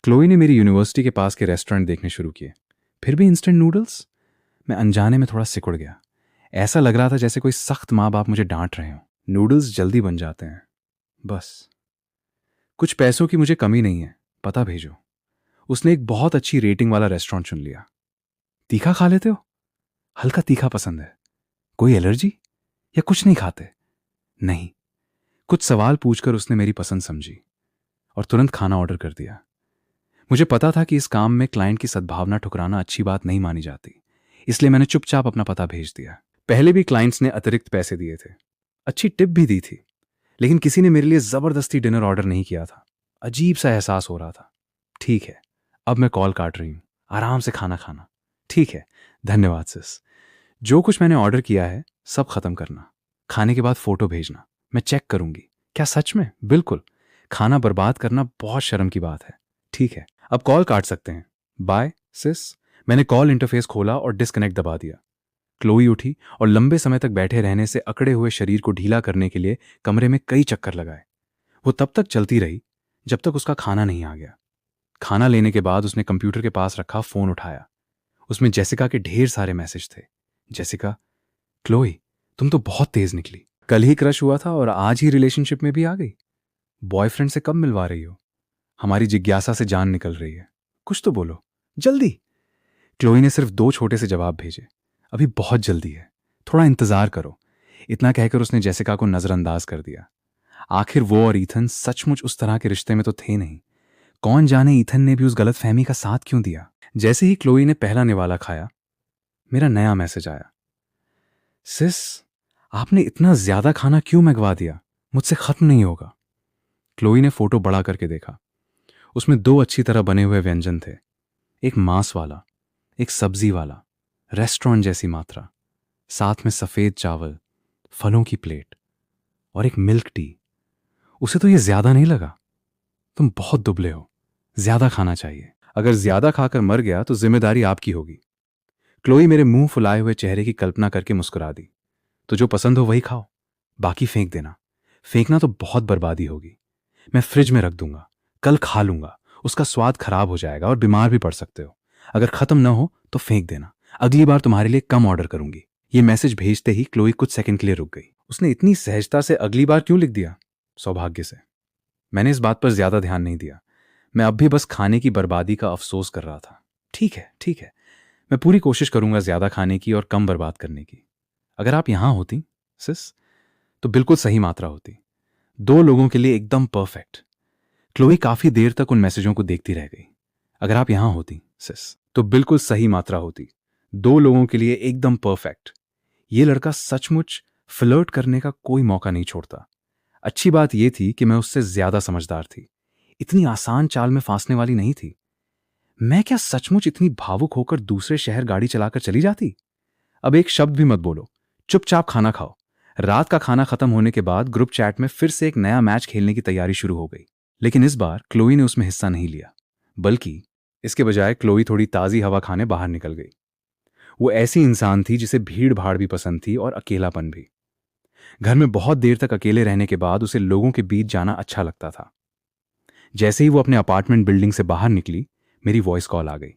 क्लोई ने मेरी यूनिवर्सिटी के पास के रेस्टोरेंट देखने शुरू किए। फिर भी इंस्टेंट नूडल्स? मैं अनजाने में थोड़ा सिकुड़ गया। ऐसा लग रहा था जैसे कोई सख्त माँ बाप मुझे डांट रहे हो। नूडल्स जल्दी बन जाते हैं, बस। कुछ पैसों की मुझे कमी नहीं है, पता भेजो। उसने एक बहुत अच्छी रेटिंग वाला रेस्टोरेंट चुन लिया। तीखा खा लेते हो? हल्का तीखा पसंद है। कोई एलर्जी या कुछ नहीं खाते? नहीं। कुछ सवाल पूछकर उसने मेरी पसंद समझी और तुरंत खाना ऑर्डर कर दिया। मुझे पता था कि इस काम में क्लाइंट की सद्भावना ठुकराना अच्छी बात नहीं मानी जाती, इसलिए मैंने चुपचाप अपना पता भेज दिया। पहले भी क्लाइंट्स ने अतिरिक्त पैसे दिए थे, अच्छी टिप भी दी थी, लेकिन किसी ने मेरे लिए जबरदस्ती डिनर ऑर्डर नहीं किया था। अजीब सा एहसास हो रहा था। ठीक है, अब मैं कॉल काट रही हूं। आराम से खाना खाना। ठीक है, धन्यवाद सिस। जो कुछ मैंने ऑर्डर किया है सब खत्म करना। खाने के बाद फोटो भेजना, मैं चेक करूंगी। क्या सच में? बिल्कुल। खाना बर्बाद करना बहुत शर्म की बात है। ठीक है, अब कॉल काट सकते हैं। बाय सिस। मैंने कॉल इंटरफेस खोला और डिस्कनेक्ट दबा दिया। क्लोई उठी और लंबे समय तक बैठे रहने से अकड़े हुए शरीर को ढीला करने के लिए कमरे में कई चक्कर लगाए। वो तब तक चलती रही जब तक उसका खाना नहीं आ गया। खाना लेने के बाद उसने कंप्यूटर के पास रखा फोन उठाया। उसमें जेसिका के ढेर सारे मैसेज थे। जेसिका, क्लोई, तुम तो बहुत तेज निकली। कल ही क्रश हुआ था और आज ही रिलेशनशिप में भी आ गई। बॉयफ्रेंड से कब मिलवा रही हो? हमारी जिज्ञासा से जान निकल रही है। कुछ तो बोलो, जल्दी। क्लोई ने सिर्फ 2 छोटे से जवाब भेजे। अभी बहुत जल्दी है, थोड़ा इंतजार करो। इतना कहकर उसने जेसिका को नजरअंदाज कर दिया। आखिर वो और ईथन सचमुच उस तरह के रिश्ते में तो थे नहीं। कौन जाने ईथन ने भी उस गलतफहमी का साथ क्यों दिया। जैसे ही क्लोई ने पहला निवाला खाया, मेरा नया मैसेज आया। सिस, आपने इतना ज्यादा खाना क्यों मंगवा दिया? मुझसे खत्म नहीं होगा। क्लोई ने फोटो बड़ा करके देखा। उसमें 2 अच्छी तरह बने हुए व्यंजन थे, एक मांस वाला, एक सब्जी वाला, रेस्टोरेंट जैसी मात्रा, साथ में सफेद चावल, फलों की प्लेट और एक मिल्क टी। उसे तो ये ज्यादा नहीं लगा। तुम बहुत दुबले हो, ज्यादा खाना चाहिए। अगर ज्यादा खाकर मर गया तो जिम्मेदारी आपकी होगी। क्लोई मेरे मुंह फुलाए हुए चेहरे की कल्पना करके मुस्कुरा दी। तो जो पसंद हो वही खाओ, बाकी फेंक देना। फेंकना तो बहुत बर्बादी होगी। मैं फ्रिज में रख दूंगा, कल खा लूंगा। उसका स्वाद खराब हो जाएगा और बीमार भी पड़ सकते हो। अगर खत्म ना हो तो फेंक देना। अगली बार तुम्हारे लिए कम ऑर्डर करूंगी। ये मैसेज भेजते ही क्लोई कुछ सेकंड के लिए रुक गई। उसने इतनी सहजता से अगली बार क्यों लिख दिया? सौभाग्य से मैंने इस बात पर ज्यादा ध्यान नहीं दिया। मैं अब भी बस खाने की बर्बादी का अफसोस कर रहा था। ठीक है, ठीक है, मैं पूरी कोशिश करूंगा ज्यादा खाने की और कम बर्बाद करने की। अगर आप यहां होती सिस, तो बिल्कुल सही मात्रा होती। 2 लोगों के लिए एकदम परफेक्ट। क्लोई काफी देर तक उन मैसेजों को देखती रह गई। अगर आप यहां होती सिस, तो बिल्कुल सही मात्रा होती। 2 लोगों के लिए एकदम परफेक्ट। ये लड़का सचमुच फ्लर्ट करने का कोई मौका नहीं छोड़ता। अच्छी बात यह थी कि मैं उससे ज्यादा समझदार थी। इतनी आसान चाल में फांसने वाली नहीं थी। मैं क्या सचमुच इतनी भावुक होकर दूसरे शहर गाड़ी चलाकर चली जाती? अब एक शब्द भी मत बोलो, चुपचाप खाना खाओ। रात का खाना खत्म होने के बाद ग्रुप चैट में फिर से एक नया मैच खेलने की तैयारी शुरू हो गई। लेकिन इस बार क्लोई ने उसमें हिस्सा नहीं लिया, बल्कि इसके बजाय क्लोई थोड़ी ताजी हवा खाने बाहर निकल गई। वो ऐसी इंसान थी जिसे भीड़ भाड़ भी पसंद थी और अकेलापन भी। घर में बहुत देर तक अकेले रहने के बाद उसे लोगों के बीच जाना अच्छा लगता था। जैसे ही वो अपने अपार्टमेंट बिल्डिंग से बाहर निकली, मेरी वॉइस कॉल आ गई।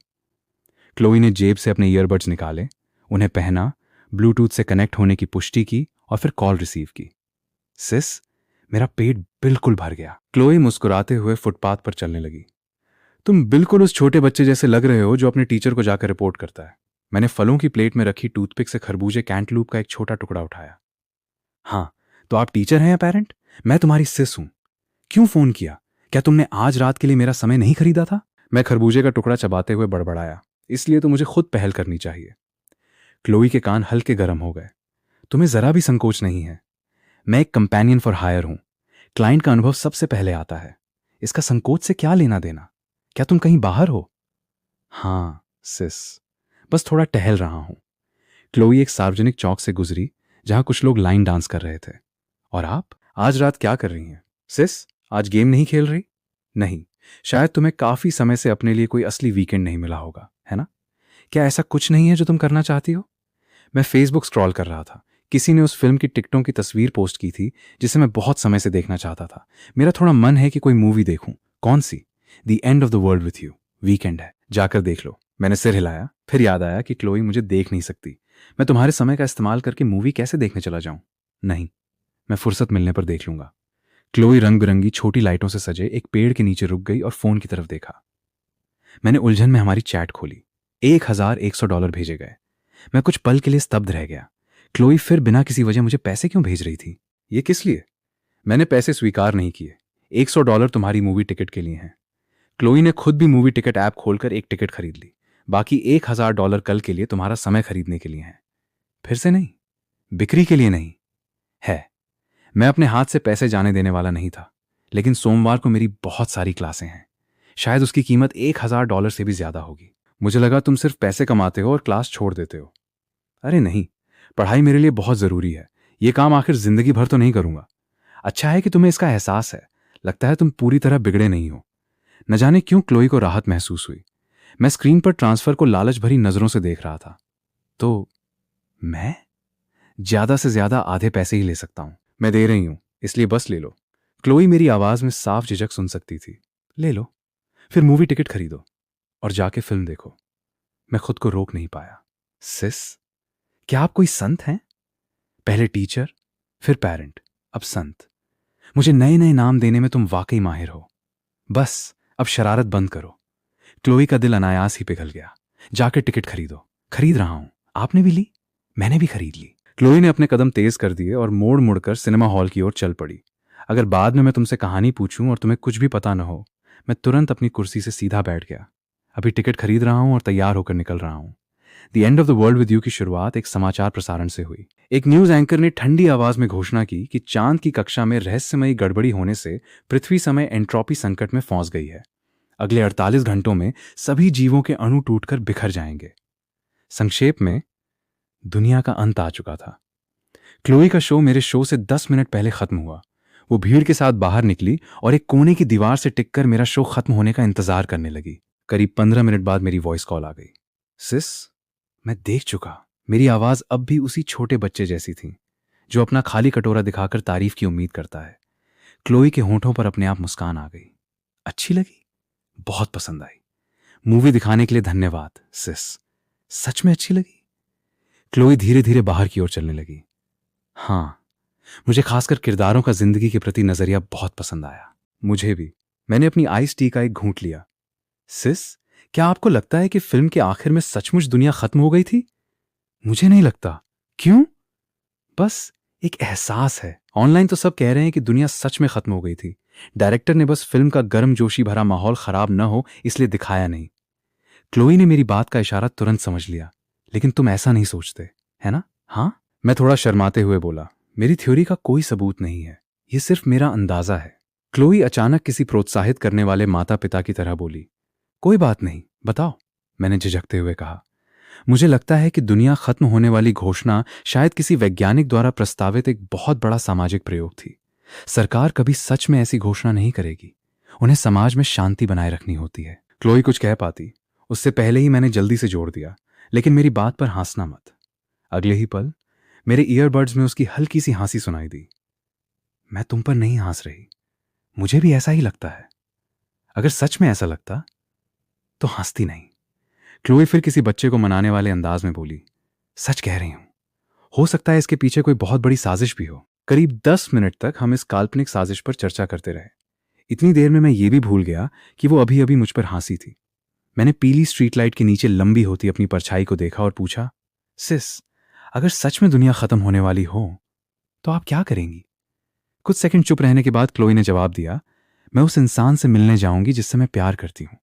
क्लोई ने जेब से अपने ईयरबड्स निकाले, उन्हें पहना, ब्लूटूथ से कनेक्ट होने की पुष्टि की और फिर कॉल रिसीव की। सिस, मेरा पेट बिल्कुल भर गया। क्लोई मुस्कुराते हुए फुटपाथ पर चलने लगी। तुम बिल्कुल उस छोटे बच्चे जैसे लग रहे हो जो अपने टीचर को जाकर रिपोर्ट करता है। मैंने फलों की प्लेट में रखी टूथपिक से खरबूजे कैंटलूप का एक छोटा टुकड़ा उठाया। हाँ, तो आप टीचर हैं या पेरेंट? मैं तुम्हारी सिस हूं। क्यों फोन किया? क्या तुमने आज रात के लिए मेरा समय नहीं खरीदा था? मैं खरबूजे का टुकड़ा चबाते हुए बड़बड़ाया। इसलिए तो मुझे खुद पहल करनी चाहिए। क्लोई के कान हल्के गर्म हो गए। तुम्हें जरा भी संकोच नहीं है। मैं एक कंपेनियन फॉर हायर हूं। क्लाइंट का अनुभव सबसे पहले आता है। इसका संकोच से क्या लेना देना? क्या तुम कहीं बाहर हो? हाँ सिस, बस थोड़ा टहल रहा हूं। क्लोई एक सार्वजनिक चौक से गुजरी जहां कुछ लोग लाइन डांस कर रहे थे। और आप आज रात क्या कर रही हैं? सिस, आज गेम नहीं खेल रही? नहीं, शायद तुम्हें काफी समय से अपने लिए कोई असली वीकेंड नहीं मिला होगा, है ना? क्या ऐसा कुछ नहीं है जो तुम करना चाहती हो? मैं फेसबुक स्क्रॉल कर रहा था। किसी ने उस फिल्म की टिकटों की तस्वीर पोस्ट की थी जिसे मैं बहुत समय से देखना चाहता था। मेरा थोड़ा मन है कि कोई मूवी देखूं। कौन सी? The end of the world with you. Weekend है, जाकर देख लो। मैंने सिर हिलाया, फिर याद आया कि क्लोई मुझे देख नहीं सकती। मैं तुम्हारे समय का इस्तेमाल करके मूवी कैसे देखने चला जाऊं? नहीं, मैं फुर्सत मिलने पर देख लूंगा। क्लोई रंग बिरंगी छोटी लाइटों से सजे एक पेड़ के नीचे रुक गई और फोन की तरफ देखा। मैंने उलझन में हमारी चैट खोली। $1,100 भेजे गए। मैं कुछ पल के लिए स्तब्ध रह गया। क्लोई फिर बिना किसी वजह मुझे पैसे क्यों भेज रही थी? ये किस लिए? मैंने पैसे स्वीकार नहीं किए। $100 तुम्हारी मूवी टिकट के लिए हैं। क्लोई ने खुद भी मूवी टिकट ऐप खोलकर एक टिकट खरीद ली। बाकी $1,000 कल के लिए तुम्हारा समय खरीदने के लिए हैं। फिर से नहीं, बिक्री के लिए नहीं है। मैं अपने हाथ से पैसे जाने देने वाला नहीं था, लेकिन सोमवार को मेरी बहुत सारी क्लासें हैं। शायद उसकी कीमत $1,000 से भी ज्यादा होगी। मुझे लगा तुम सिर्फ पैसे कमाते हो और क्लास छोड़ देते हो। अरे नहीं, पढ़ाई मेरे लिए बहुत जरूरी है। ये काम आखिर जिंदगी भर तो नहीं करूंगा। अच्छा है कि तुम्हें इसका एहसास है। लगता है तुम पूरी तरह बिगड़े नहीं हो। न जाने क्यों क्लोई को राहत महसूस हुई। मैं स्क्रीन पर ट्रांसफर को लालच भरी नजरों से देख रहा था। तो मैं ज्यादा से ज्यादा आधे पैसे ही ले सकता हूं। मैं दे रही हूं, इसलिए बस ले लो। क्लोई मेरी आवाज में साफ झिझक सुन सकती थी। ले लो, फिर मूवी टिकट खरीदो और जाके फिल्म देखो। मैं खुद को रोक नहीं पाया। सिस, क्या आप कोई संत हैं? पहले टीचर, फिर पेरेंट, अब संत। मुझे नए नए नाम देने में तुम वाकई माहिर हो। बस अब शरारत बंद करो। क्लोई का दिल अनायास ही पिघल गया। जाकर टिकट खरीदो। खरीद रहा हूं। आपने भी ली? मैंने भी खरीद ली। क्लोई ने अपने कदम तेज कर दिए और मोड़ मुड़कर सिनेमा हॉल की ओर चल पड़ी। अगर बाद में मैं तुमसे कहानी पूछूं और तुम्हें कुछ भी पता न हो, मैं तुरंत अपनी कुर्सी से सीधा बैठ गया। अभी टिकट खरीद रहा हूं और तैयार होकर निकल रहा हूं। The end of the world with you की शुरुआत एक समाचार प्रसारण से हुई। एक न्यूज एंकर ने ठंडी आवाज में घोषणा की कि चांद की कक्षा में रहस्यमयी गड़बड़ी होने से पृथ्वी समय एंट्रोपी संकट में फंस गई है। अगले 48 घंटों में सभी जीवों के अणु टूटकर बिखर जाएंगे। संक्षेप में, दुनिया का अंत आ चुका था। क्लोई का शो मेरे शो से 10 मिनट पहले खत्म हुआ। वो भीड़ के साथ बाहर निकली और एक कोने की दीवार से टिककर मेरा शो खत्म होने का इंतजार करने लगी। करीब 15 मिनट बाद मेरी वॉइस कॉल आ गई। सिस, मैं देख चुका। मेरी आवाज अब भी उसी छोटे बच्चे जैसी थी जो अपना खाली कटोरा दिखाकर तारीफ की उम्मीद करता है। क्लोई के होंठों पर अपने आप मुस्कान आ गई। अच्छी लगी? बहुत पसंद आई। मूवी दिखाने के लिए धन्यवाद सिस। सच में अच्छी लगी? क्लोई धीरे धीरे बाहर की ओर चलने लगी। हाँ, मुझे खासकर किरदारों का जिंदगी के प्रति नजरिया बहुत पसंद आया। मुझे भी। मैंने अपनी आइस टी का एक घूंट लिया। सिस, क्या आपको लगता है कि फिल्म के आखिर में सचमुच दुनिया खत्म हो गई थी? मुझे नहीं लगता। क्यों? बस एक एहसास है। ऑनलाइन तो सब कह रहे हैं कि दुनिया सच में खत्म हो गई थी। डायरेक्टर ने बस फिल्म का गर्मजोशी भरा माहौल खराब न हो इसलिए दिखाया नहीं। क्लोई ने मेरी बात का इशारा तुरंत समझ लिया। लेकिन तुम ऐसा नहीं सोचते, है ना? हाँ, मैं थोड़ा शर्माते हुए बोला। मेरी थ्योरी का कोई सबूत नहीं है, ये सिर्फ मेरा अंदाजा है। क्लोई अचानक किसी प्रोत्साहित करने वाले माता पिता की तरह बोली। कोई बात नहीं, बताओ, मैंने झिझकते हुए कहा। मुझे लगता है कि दुनिया खत्म होने वाली घोषणा शायद किसी वैज्ञानिक द्वारा प्रस्तावित एक बहुत बड़ा सामाजिक प्रयोग थी। सरकार कभी सच में ऐसी घोषणा नहीं करेगी। उन्हें समाज में शांति बनाए रखनी होती है। क्लोई कुछ कह पाती, उससे पहले ही मैंने जल्दी से जोड़ दिया, लेकिन मेरी बात पर हंसना मत। अगले ही पल मेरे ईयरबड्स में उसकी हल्की सी हंसी सुनाई दी। मैं तुम पर नहीं हंस रही, मुझे भी ऐसा ही लगता है। अगर सच में ऐसा लगता तो हंसती नहीं। क्लोई फिर किसी बच्चे को मनाने वाले अंदाज में बोली। सच कह रही हूं, हो सकता है इसके पीछे कोई बहुत बड़ी साजिश भी हो। करीब 10 मिनट तक हम इस काल्पनिक साजिश पर चर्चा करते रहे। इतनी देर में मैं ये भी भूल गया कि वो अभी अभी मुझ पर हंसी थी। मैंने पीली स्ट्रीट लाइट के नीचे लंबी होती अपनी परछाई को देखा और पूछा, सिस, अगर सच में दुनिया खत्म होने वाली हो तो आप क्या करेंगी? कुछ सेकंड चुप रहने के बाद क्लोई ने जवाब दिया, मैं उस इंसान से मिलने जाऊंगी जिससे मैं प्यार करती हूं।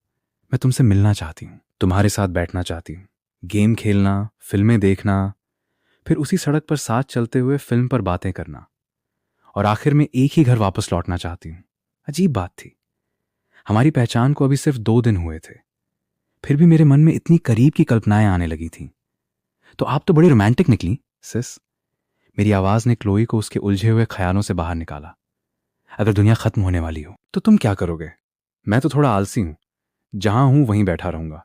मैं तुमसे मिलना चाहती हूं, तुम्हारे साथ बैठना चाहती हूं, गेम खेलना, फिल्में देखना, फिर उसी सड़क पर साथ चलते हुए फिल्म पर बातें करना, और आखिर में एक ही घर वापस लौटना चाहती हूँ। अजीब बात थी, हमारी पहचान को अभी सिर्फ 2 दिन हुए थे, फिर भी मेरे मन में इतनी करीब की कल्पनाएं आने लगी थीं। तो आप तो बड़ी रोमांटिक निकली, सिस। मेरी आवाज ने क्लोई को उसके उलझे हुए ख्यालों से बाहर निकाला। अगर दुनिया खत्म होने वाली हो तो तुम क्या करोगे? मैं तो थोड़ा आलसी हूं, जहां हूं वहीं बैठा रहूंगा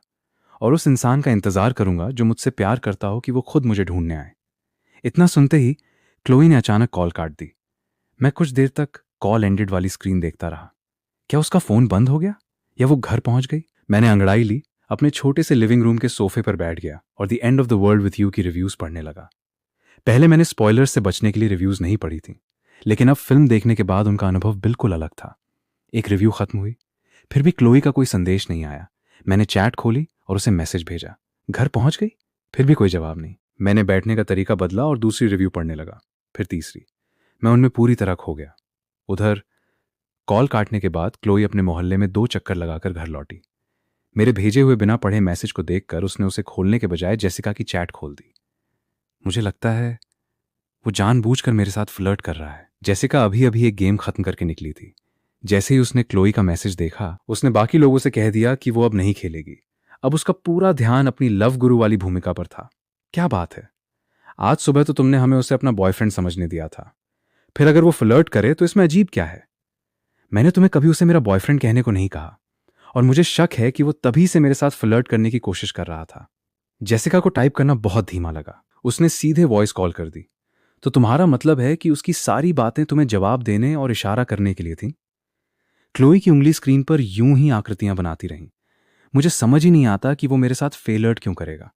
और उस इंसान का इंतजार करूंगा जो मुझसे प्यार करता हो कि वो खुद मुझे ढूंढने आए। इतना सुनते ही क्लोई ने अचानक कॉल काट दी। मैं कुछ देर तक कॉल एंडेड वाली स्क्रीन देखता रहा। क्या उसका फोन बंद हो गया या वो घर पहुंच गई? मैंने अंगड़ाई ली, अपने छोटे से लिविंग रूम के सोफे पर बैठ गया और the end of the world with you की रिव्यूज पढ़ने लगा। पहले मैंने स्पॉयलर्स से बचने के लिए रिव्यूज नहीं पढ़ी थी, लेकिन अब फिल्म देखने के बाद उनका अनुभव बिल्कुल अलग था। एक रिव्यू खत्म हुई, फिर भी क्लोई का कोई संदेश नहीं आया। मैंने चैट खोली और उसे मैसेज भेजा, घर पहुंच गई? फिर भी कोई जवाब नहीं। मैंने बैठने का तरीका बदला और दूसरी रिव्यू पढ़ने लगा, फिर तीसरी। मैं उनमें पूरी तरह खो गया। उधर कॉल काटने के बाद क्लोई अपने मोहल्ले में 2 चक्कर लगाकर घर लौटी। मेरे भेजे हुए बिना पढ़े मैसेज को देखकर उसने उसे खोलने के बजाय जेसिका की चैट खोल दी। मुझे लगता है वो जानबूझकर मेरे साथ फ्लर्ट कर रहा है। जेसिका अभी अभी एक गेम खत्म करके निकली थी। जैसे ही उसने क्लोई का मैसेज देखा, उसने बाकी लोगों से कह दिया कि वो अब नहीं खेलेगी। अब उसका पूरा ध्यान अपनी लव गुरु वाली भूमिका पर था। क्या बात है, आज सुबह तो तुमने हमें उसे अपना बॉयफ्रेंड समझने दिया था, फिर अगर वो फ्लर्ट करे तो इसमें अजीब क्या है? मैंने तुम्हें कभी उसे मेरा बॉयफ्रेंड कहने को नहीं कहा, और मुझे शक है कि वो तभी से मेरे साथ फ्लर्ट करने की कोशिश कर रहा था। जेसिका को टाइप करना बहुत धीमा लगा। उसने सीधे वॉइस कॉल कर दी। तो तुम्हारा मतलब है कि उसकी सारी बातें तुम्हें जवाब देने और इशारा करने के लिए थीं? क्लोई की उंगली स्क्रीन पर यूं ही आकृतियां बनाती रहीं। मुझे समझ ही नहीं आता कि वो मेरे साथ फेलर्ट क्यों करेगा।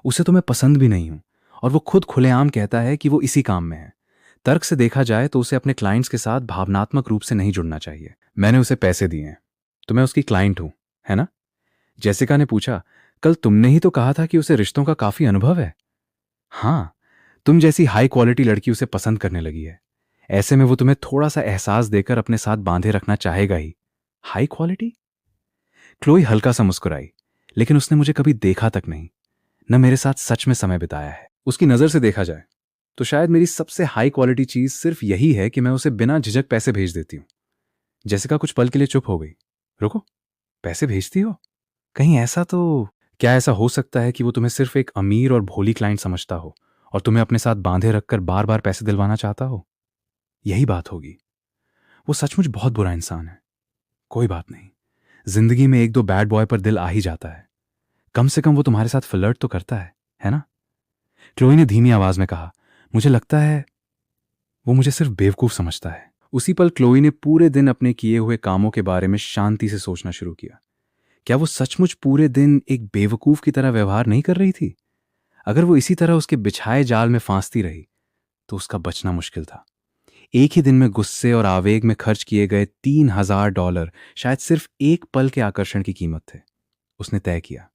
उसे तो मैं पसंद भी नहीं हूं, और वो खुद खुलेआम कहता है कि वो इसी काम में है। तर्क से देखा जाए तो उसे अपने क्लाइंट्स के साथ भावनात्मक रूप से नहीं जुड़ना चाहिए। मैंने उसे पैसे दिए हैं तो मैं उसकी क्लाइंट हूं, है ना? जेसिका ने पूछा। कल तुमने ही तो कहा था कि उसे रिश्तों का काफी अनुभव है। हाँ, तुम जैसी हाई क्वालिटी लड़की उसे पसंद करने लगी है। ऐसे में वो तुम्हें थोड़ा सा एहसास देकर अपने साथ बांधे रखना चाहेगा ही। High quality? क्लोई हल्का सा मुस्कुराई, लेकिन उसने मुझे कभी देखा तक नहीं, न मेरे साथ सच में समय बिताया है। उसकी नजर से देखा जाए तो शायद मेरी सबसे हाई क्वालिटी चीज सिर्फ यही है कि मैं उसे बिना झिझक पैसे भेज देती हूँ। जेसिका कुछ पल के लिए चुप हो गई। रुको, पैसे भेजती हो? कहीं ऐसा तो क्या ऐसा हो सकता है कि वो तुम्हें सिर्फ एक अमीर और भोली क्लाइंट समझता हो और तुम्हें अपने साथ बांधे रखकर बार बार पैसे दिलवाना चाहता हो? यही बात होगी। वो सचमुच बहुत बुरा इंसान है। कोई बात नहीं, जिंदगी में एक दो बैड बॉय पर दिल आ ही जाता है। कम से कम वो तुम्हारे साथ फ्लर्ट तो करता है ना? क्लोई ने धीमी आवाज में कहा। मुझे लगता है वो मुझे सिर्फ बेवकूफ समझता है। उसी पल क्लोई ने पूरे दिन अपने किए हुए कामों के बारे में शांति से सोचना शुरू किया। क्या वो सचमुच पूरे दिन एक बेवकूफ की तरह व्यवहार नहीं कर रही थी? अगर वो इसी तरह उसके बिछाए जाल में फांसती रही तो उसका बचना मुश्किल था। एक ही दिन में गुस्से और आवेग में खर्च किए गए $3000 शायद सिर्फ एक पल के आकर्षण की कीमत थे। उसने तय किया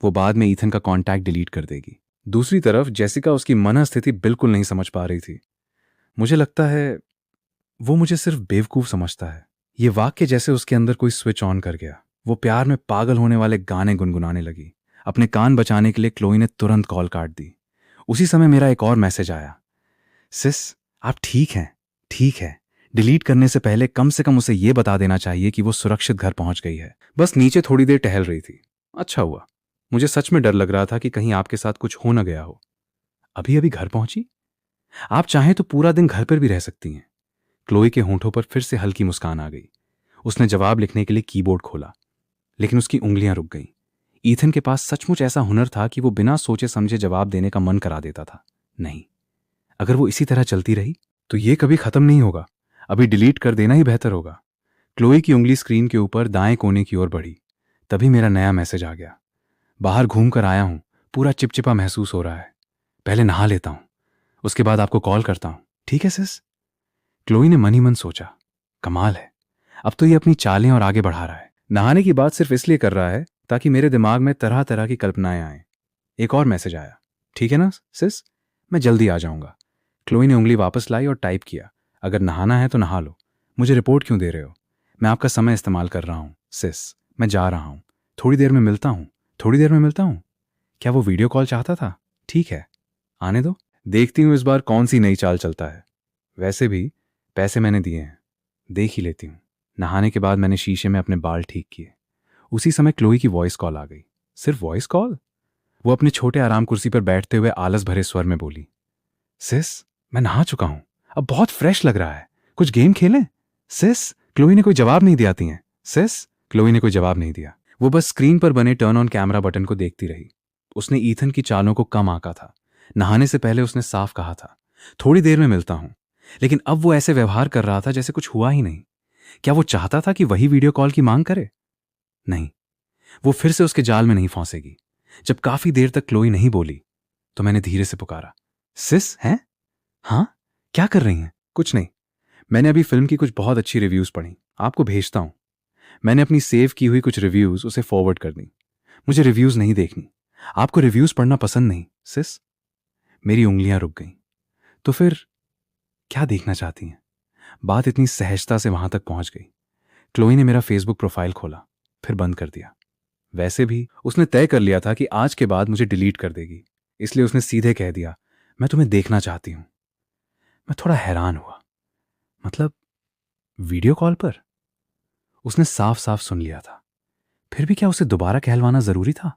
वो बाद में ईथन का कांटेक्ट डिलीट कर देगी। दूसरी तरफ जेसिका उसकी मनस्थिति बिल्कुल नहीं समझ पा रही थी। मुझे लगता है वो मुझे सिर्फ बेवकूफ समझता है। ये वाक्य जैसे उसके अंदर कोई स्विच ऑन कर गया। वो प्यार में पागल होने वाले गाने गुनगुनाने लगी। अपने कान बचाने के लिए क्लोई ने तुरंत कॉल काट दी। उसी समय मेरा एक और मैसेज आया। सिस, आप ठीक हैं? ठीक है। डिलीट करने से कम उसे ये बता देना चाहिए कि वो सुरक्षित घर पहुंच गई है। बस नीचे थोड़ी देर टहल रही थी। अच्छा हुआ, मुझे सच में डर लग रहा था कि कहीं आपके साथ कुछ हो न गया हो। अभी अभी घर पहुंची? आप चाहें तो पूरा दिन घर पर भी रह सकती हैं। क्लोई के होंठों पर फिर से हल्की मुस्कान आ गई। उसने जवाब लिखने के लिए कीबोर्ड खोला, लेकिन उसकी उंगलियां रुक गईं। ईथन के पास सचमुच ऐसा हुनर था कि वो बिना सोचे समझे जवाब देने का मन करा देता था। नहीं, अगर वो इसी तरह चलती रही तो ये कभी खत्म नहीं होगा। अभी डिलीट कर देना ही बेहतर होगा। क्लोई की उंगली स्क्रीन के ऊपर दाएं कोने की ओर बढ़ी। तभी मेरा नया मैसेज आ गया। बाहर घूम कर आया हूं, पूरा चिपचिपा महसूस हो रहा है। पहले नहा लेता हूं, उसके बाद आपको कॉल करता हूं, ठीक है सिस? क्लोई ने मन ही मन सोचा, कमाल है, अब तो ये अपनी चालें और आगे बढ़ा रहा है। नहाने की बात सिर्फ इसलिए कर रहा है ताकि मेरे दिमाग में तरह तरह की कल्पनाएं आएं। एक और मैसेज आया। ठीक है ना सिस, मैं जल्दी आ जाऊंगा। क्लोई ने उंगली वापस लाई और टाइप किया, अगर नहाना है तो नहा लो, मुझे रिपोर्ट क्यों दे रहे हो? मैं आपका समय इस्तेमाल कर रहा हूं सिस, मैं जा रहा हूं, थोड़ी देर में मिलता हूं, थोड़ी देर में मिलता हूं। क्या वो वीडियो कॉल चाहता था? ठीक है, आने दो। देखती हूँ इस बार कौन सी नई चाल चलता है। वैसे भी पैसे मैंने दिए हैं, देख ही लेती हूँ। नहाने के बाद मैंने शीशे में अपने बाल ठीक किए। उसी समय क्लोई की वॉइस कॉल आ गई। सिर्फ वॉइस कॉल? वो अपने छोटे आराम कुर्सी पर बैठते हुए आलस भरे स्वर में बोली, सिस, मैं नहा चुका हूं, अब बहुत फ्रेश लग रहा है, कुछ गेम खेलें? सिस, क्लोई ने कोई जवाब नहीं दिया हैं। सिस, क्लोई ने कोई जवाब नहीं दिया। वो बस स्क्रीन पर बने टर्न ऑन कैमरा बटन को देखती रही। उसने ईथन की चालों को कम आंका था। नहाने से पहले उसने साफ कहा था, थोड़ी देर में मिलता हूं। लेकिन अब वो ऐसे व्यवहार कर रहा था जैसे कुछ हुआ ही नहीं। क्या वो चाहता था कि वही वीडियो कॉल की मांग करे? नहीं, वो फिर से उसके जाल में नहीं फंसेगी। जब काफी देर तक क्लोई नहीं बोली तो मैंने धीरे से पुकारा, सिस हैं? हाँ, क्या कर रही हैं? कुछ नहीं, मैंने अभी फिल्म की कुछ बहुत अच्छी रिव्यूज पढ़ी, आपको भेजता हूं। मैंने अपनी सेव की हुई कुछ रिव्यूज उसे फॉरवर्ड कर दी। मुझे रिव्यूज नहीं देखनी। आपको रिव्यूज पढ़ना पसंद नहीं, सिस? मेरी उंगलियां रुक गईं। तो फिर क्या देखना चाहती हैं? बात इतनी सहजता से वहां तक पहुंच गई। क्लोई ने मेरा फेसबुक प्रोफाइल खोला, फिर बंद कर दिया। वैसे भी उसने तय कर लिया था कि आज के बाद मुझे डिलीट कर देगी, इसलिए उसने सीधे कह दिया, मैं तुम्हें देखना चाहती हूं। मैं थोड़ा हैरान हुआ। मतलब वीडियो कॉल पर? उसने साफ साफ सुन लिया था। फिर भी क्या उसे दोबारा कहलवाना जरूरी था?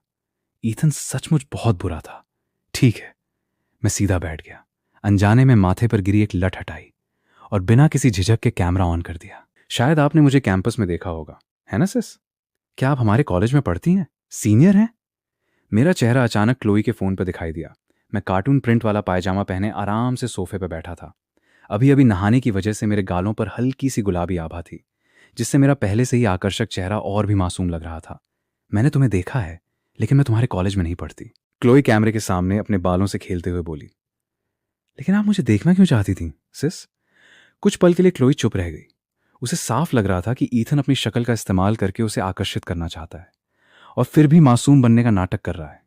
ईथन सचमुच बहुत बुरा था। ठीक है, मैं सीधा बैठ गया, अनजाने में माथे पर गिरी एक लट हटाई और बिना किसी झिझक के कैमरा ऑन कर दिया। शायद आपने मुझे कैंपस में देखा होगा, है ना सिस? क्या आप हमारे कॉलेज में पढ़ती हैं? सीनियर हैं? मेरा चेहरा अचानक क्लोई के फोन पर दिखाई दिया। मैं कार्टून प्रिंट वाला पायजामा पहने आराम से सोफे पर बैठा था। अभी अभी नहाने की वजह से मेरे गालों पर हल्की सी गुलाबी आभा थी, जिससे मेरा पहले से ही आकर्षक चेहरा और भी मासूम लग रहा था। मैंने तुम्हें देखा है, लेकिन मैं तुम्हारे कॉलेज में नहीं पढ़ती। क्लोई कैमरे के सामने अपने बालों से खेलते हुए बोली। लेकिन आप मुझे देखना क्यों चाहती थी, सिस? कुछ पल के लिए क्लोई चुप रह गई। उसे साफ लग रहा था कि ईथन अपनी शक्ल का इस्तेमाल करके उसे आकर्षित करना चाहता है और फिर भी मासूम बनने का नाटक कर रहा है।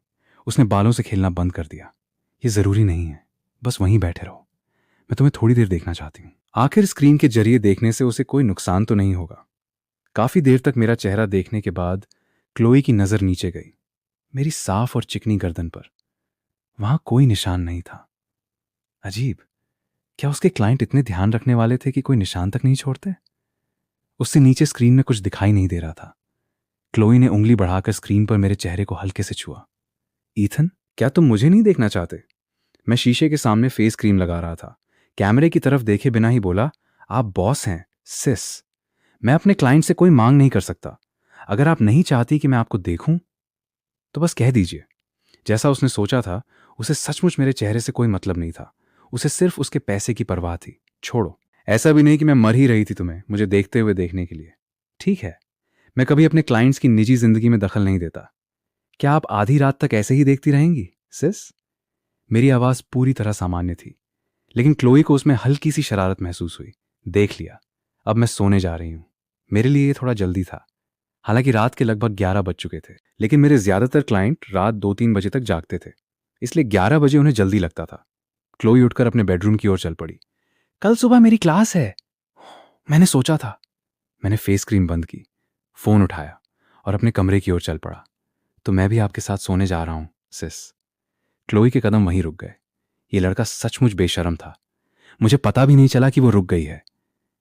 उसने बालों से खेलना बंद कर दिया। ये जरूरी नहीं है, बस वहीं बैठे रहो, मैं तुम्हें थोड़ी देर देखना चाहती हूँ। आखिर स्क्रीन के जरिए देखने से उसे कोई नुकसान तो नहीं होगा। काफी देर तक मेरा चेहरा देखने के बाद क्लोई की नजर नीचे गई, मेरी साफ और चिकनी गर्दन पर। वहां कोई निशान नहीं था। अजीब, क्या उसके क्लाइंट इतने ध्यान रखने वाले थे कि कोई निशान तक नहीं छोड़ते? उससे नीचे स्क्रीन में कुछ दिखाई नहीं दे रहा था। क्लोई ने उंगली बढ़ाकर स्क्रीन पर मेरे चेहरे को हल्के से छुआ। ईथन, क्या तुम मुझे नहीं देखना चाहते? मैं शीशे के सामने फेस क्रीम लगा रहा था। कैमरे की तरफ देखे बिना ही बोला, आप बॉस हैं, सिस। मैं अपने क्लाइंट से कोई मांग नहीं कर सकता। अगर आप नहीं चाहती कि मैं आपको देखूं, तो बस कह दीजिए। जैसा उसने सोचा था, उसे सचमुच मेरे चेहरे से कोई मतलब नहीं था। उसे सिर्फ उसके पैसे की परवाह थी। छोड़ो, ऐसा भी नहीं कि मैं मर ही रही थी तुम्हें मुझे देखते हुए देखने के लिए। ठीक है, मैं कभी अपने क्लाइंट्स की निजी जिंदगी में दखल नहीं देता। क्या आप आधी रात तक ऐसे ही देखती रहेंगी, सिस? मेरी आवाज पूरी तरह सामान्य थी, लेकिन क्लोई को उसमें हल्की सी शरारत महसूस हुई। देख लिया, अब मैं सोने जा रही हूं। मेरे लिए ये थोड़ा जल्दी था। हालांकि रात के लगभग 11 बज चुके थे, लेकिन मेरे ज्यादातर क्लाइंट रात 2-3 बजे तक जागते थे, इसलिए 11 बजे उन्हें जल्दी लगता था। क्लोई उठकर अपने बेडरूम की ओर चल पड़ी। कल सुबह मेरी क्लास है, मैंने सोचा था। मैंने फेस क्रीम बंद की, फोन उठाया और अपने कमरे की ओर चल पड़ा। तो मैं भी आपके साथ सोने जा रहा हूं, सिस। क्लोई के कदम वहीं रुक गए। ये लड़का सचमुच बेशर्म था। मुझे पता भी नहीं चला कि वो रुक गई है।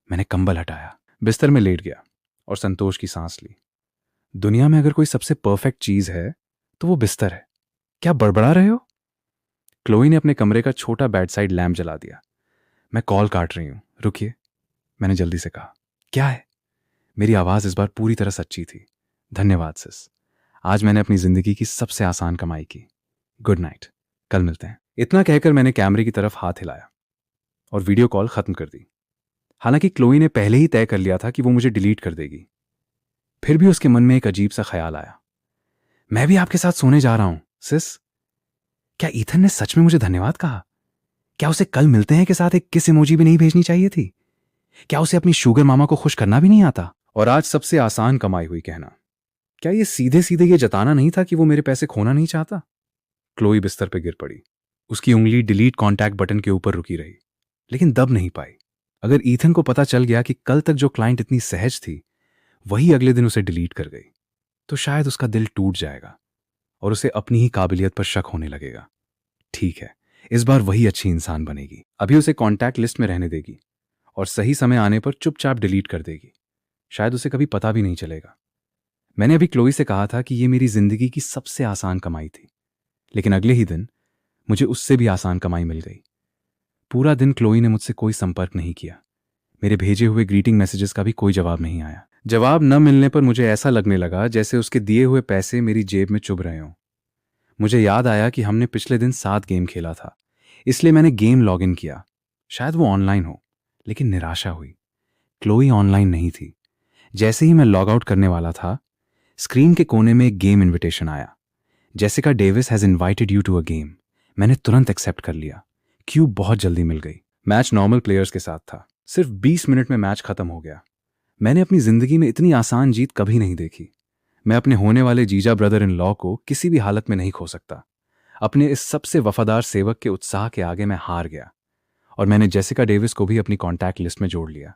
मैंने कंबल हटाया, बिस्तर में लेट गया और संतोष की सांस ली। दुनिया में अगर कोई सबसे परफेक्ट चीज है तो वो बिस्तर है। क्या बड़बड़ा रहे हो? क्लोई ने अपने कमरे का छोटा बेड साइड लैम्प जला दिया। मैं कॉल काट रही हूं, रुकिए, मैंने जल्दी से कहा। क्या है? मेरी आवाज इस बार पूरी तरह सच्ची थी। धन्यवाद सिस, आज मैंने अपनी जिंदगी की सबसे आसान कमाई की। गुड नाइट, कल मिलते हैं। इतना कहकर मैंने कैमरे की तरफ हाथ हिलाया और वीडियो कॉल खत्म कर दी। हालांकि क्लोई ने पहले ही तय कर लिया था कि वो मुझे डिलीट कर देगी, फिर भी उसके मन में एक अजीब सा ख्याल आया। मैं भी आपके साथ सोने जा रहा हूं, सिस। क्या ईथन ने सच में मुझे धन्यवाद कहा? क्या उसे कल मिलते हैं के साथ एक किस इमोजी भी नहीं भेजनी चाहिए थी? क्या उसे अपनी शुगर मामा को खुश करना भी नहीं आता? और आज सबसे आसान कमाई हुई कहना, क्या ये सीधे सीधे ये जताना नहीं था कि वो मेरे पैसे खोना नहीं चाहता? क्लोई बिस्तर पर गिर पड़ी। उसकी उंगली डिलीट कॉन्टैक्ट बटन के ऊपर रुकी रही, लेकिन दब नहीं पाई। अगर ईथन को पता चल गया कि कल तक जो क्लाइंट इतनी सहज थी वही अगले दिन उसे डिलीट कर गई, तो शायद उसका दिल टूट जाएगा और उसे अपनी ही काबिलियत पर शक होने लगेगा। ठीक है, इस बार वही अच्छी इंसान बनेगी। अभी उसे कॉन्टैक्ट लिस्ट में रहने देगी और सही समय आने पर चुपचाप डिलीट कर देगी। शायद उसे कभी पता भी नहीं चलेगा। मैंने अभी क्लोई से कहा था कि ये मेरी जिंदगी की सबसे आसान कमाई थी, लेकिन अगले ही दिन मुझे उससे भी आसान कमाई मिल गई। पूरा दिन क्लोई ने मुझसे कोई संपर्क नहीं किया। मेरे भेजे हुए ग्रीटिंग मैसेजेस का भी कोई जवाब नहीं आया। जवाब न मिलने पर मुझे ऐसा लगने लगा जैसे उसके दिए हुए पैसे मेरी जेब में चुभ रहे हों। मुझे याद आया कि हमने पिछले दिन 7 गेम खेला था, इसलिए मैंने गेम लॉग इन किया। शायद वो ऑनलाइन हो, लेकिन निराशा हुई। क्लोई ऑनलाइन नहीं थी। जैसे ही मैं लॉग आउट करने वाला था, स्क्रीन के कोने में एक गेम इनविटेशन आया। Jessica Davis has invited you to a game. मैंने तुरंत एक्सेप्ट कर लिया। क्यू बहुत जल्दी मिल गई। मैच नॉर्मल प्लेयर्स के साथ था। सिर्फ 20 मिनट में मैच खत्म हो गया। मैंने अपनी जिंदगी में इतनी आसान जीत कभी नहीं देखी। मैं अपने होने वाले जीजा ब्रदर इन लॉ को किसी भी हालत में नहीं खो सकता। अपने इस सबसे वफादार सेवक के उत्साह के आगे मैं हार गया और मैंने जेसिका डेविस को भी अपनी कॉन्टैक्ट लिस्ट में जोड़ लिया।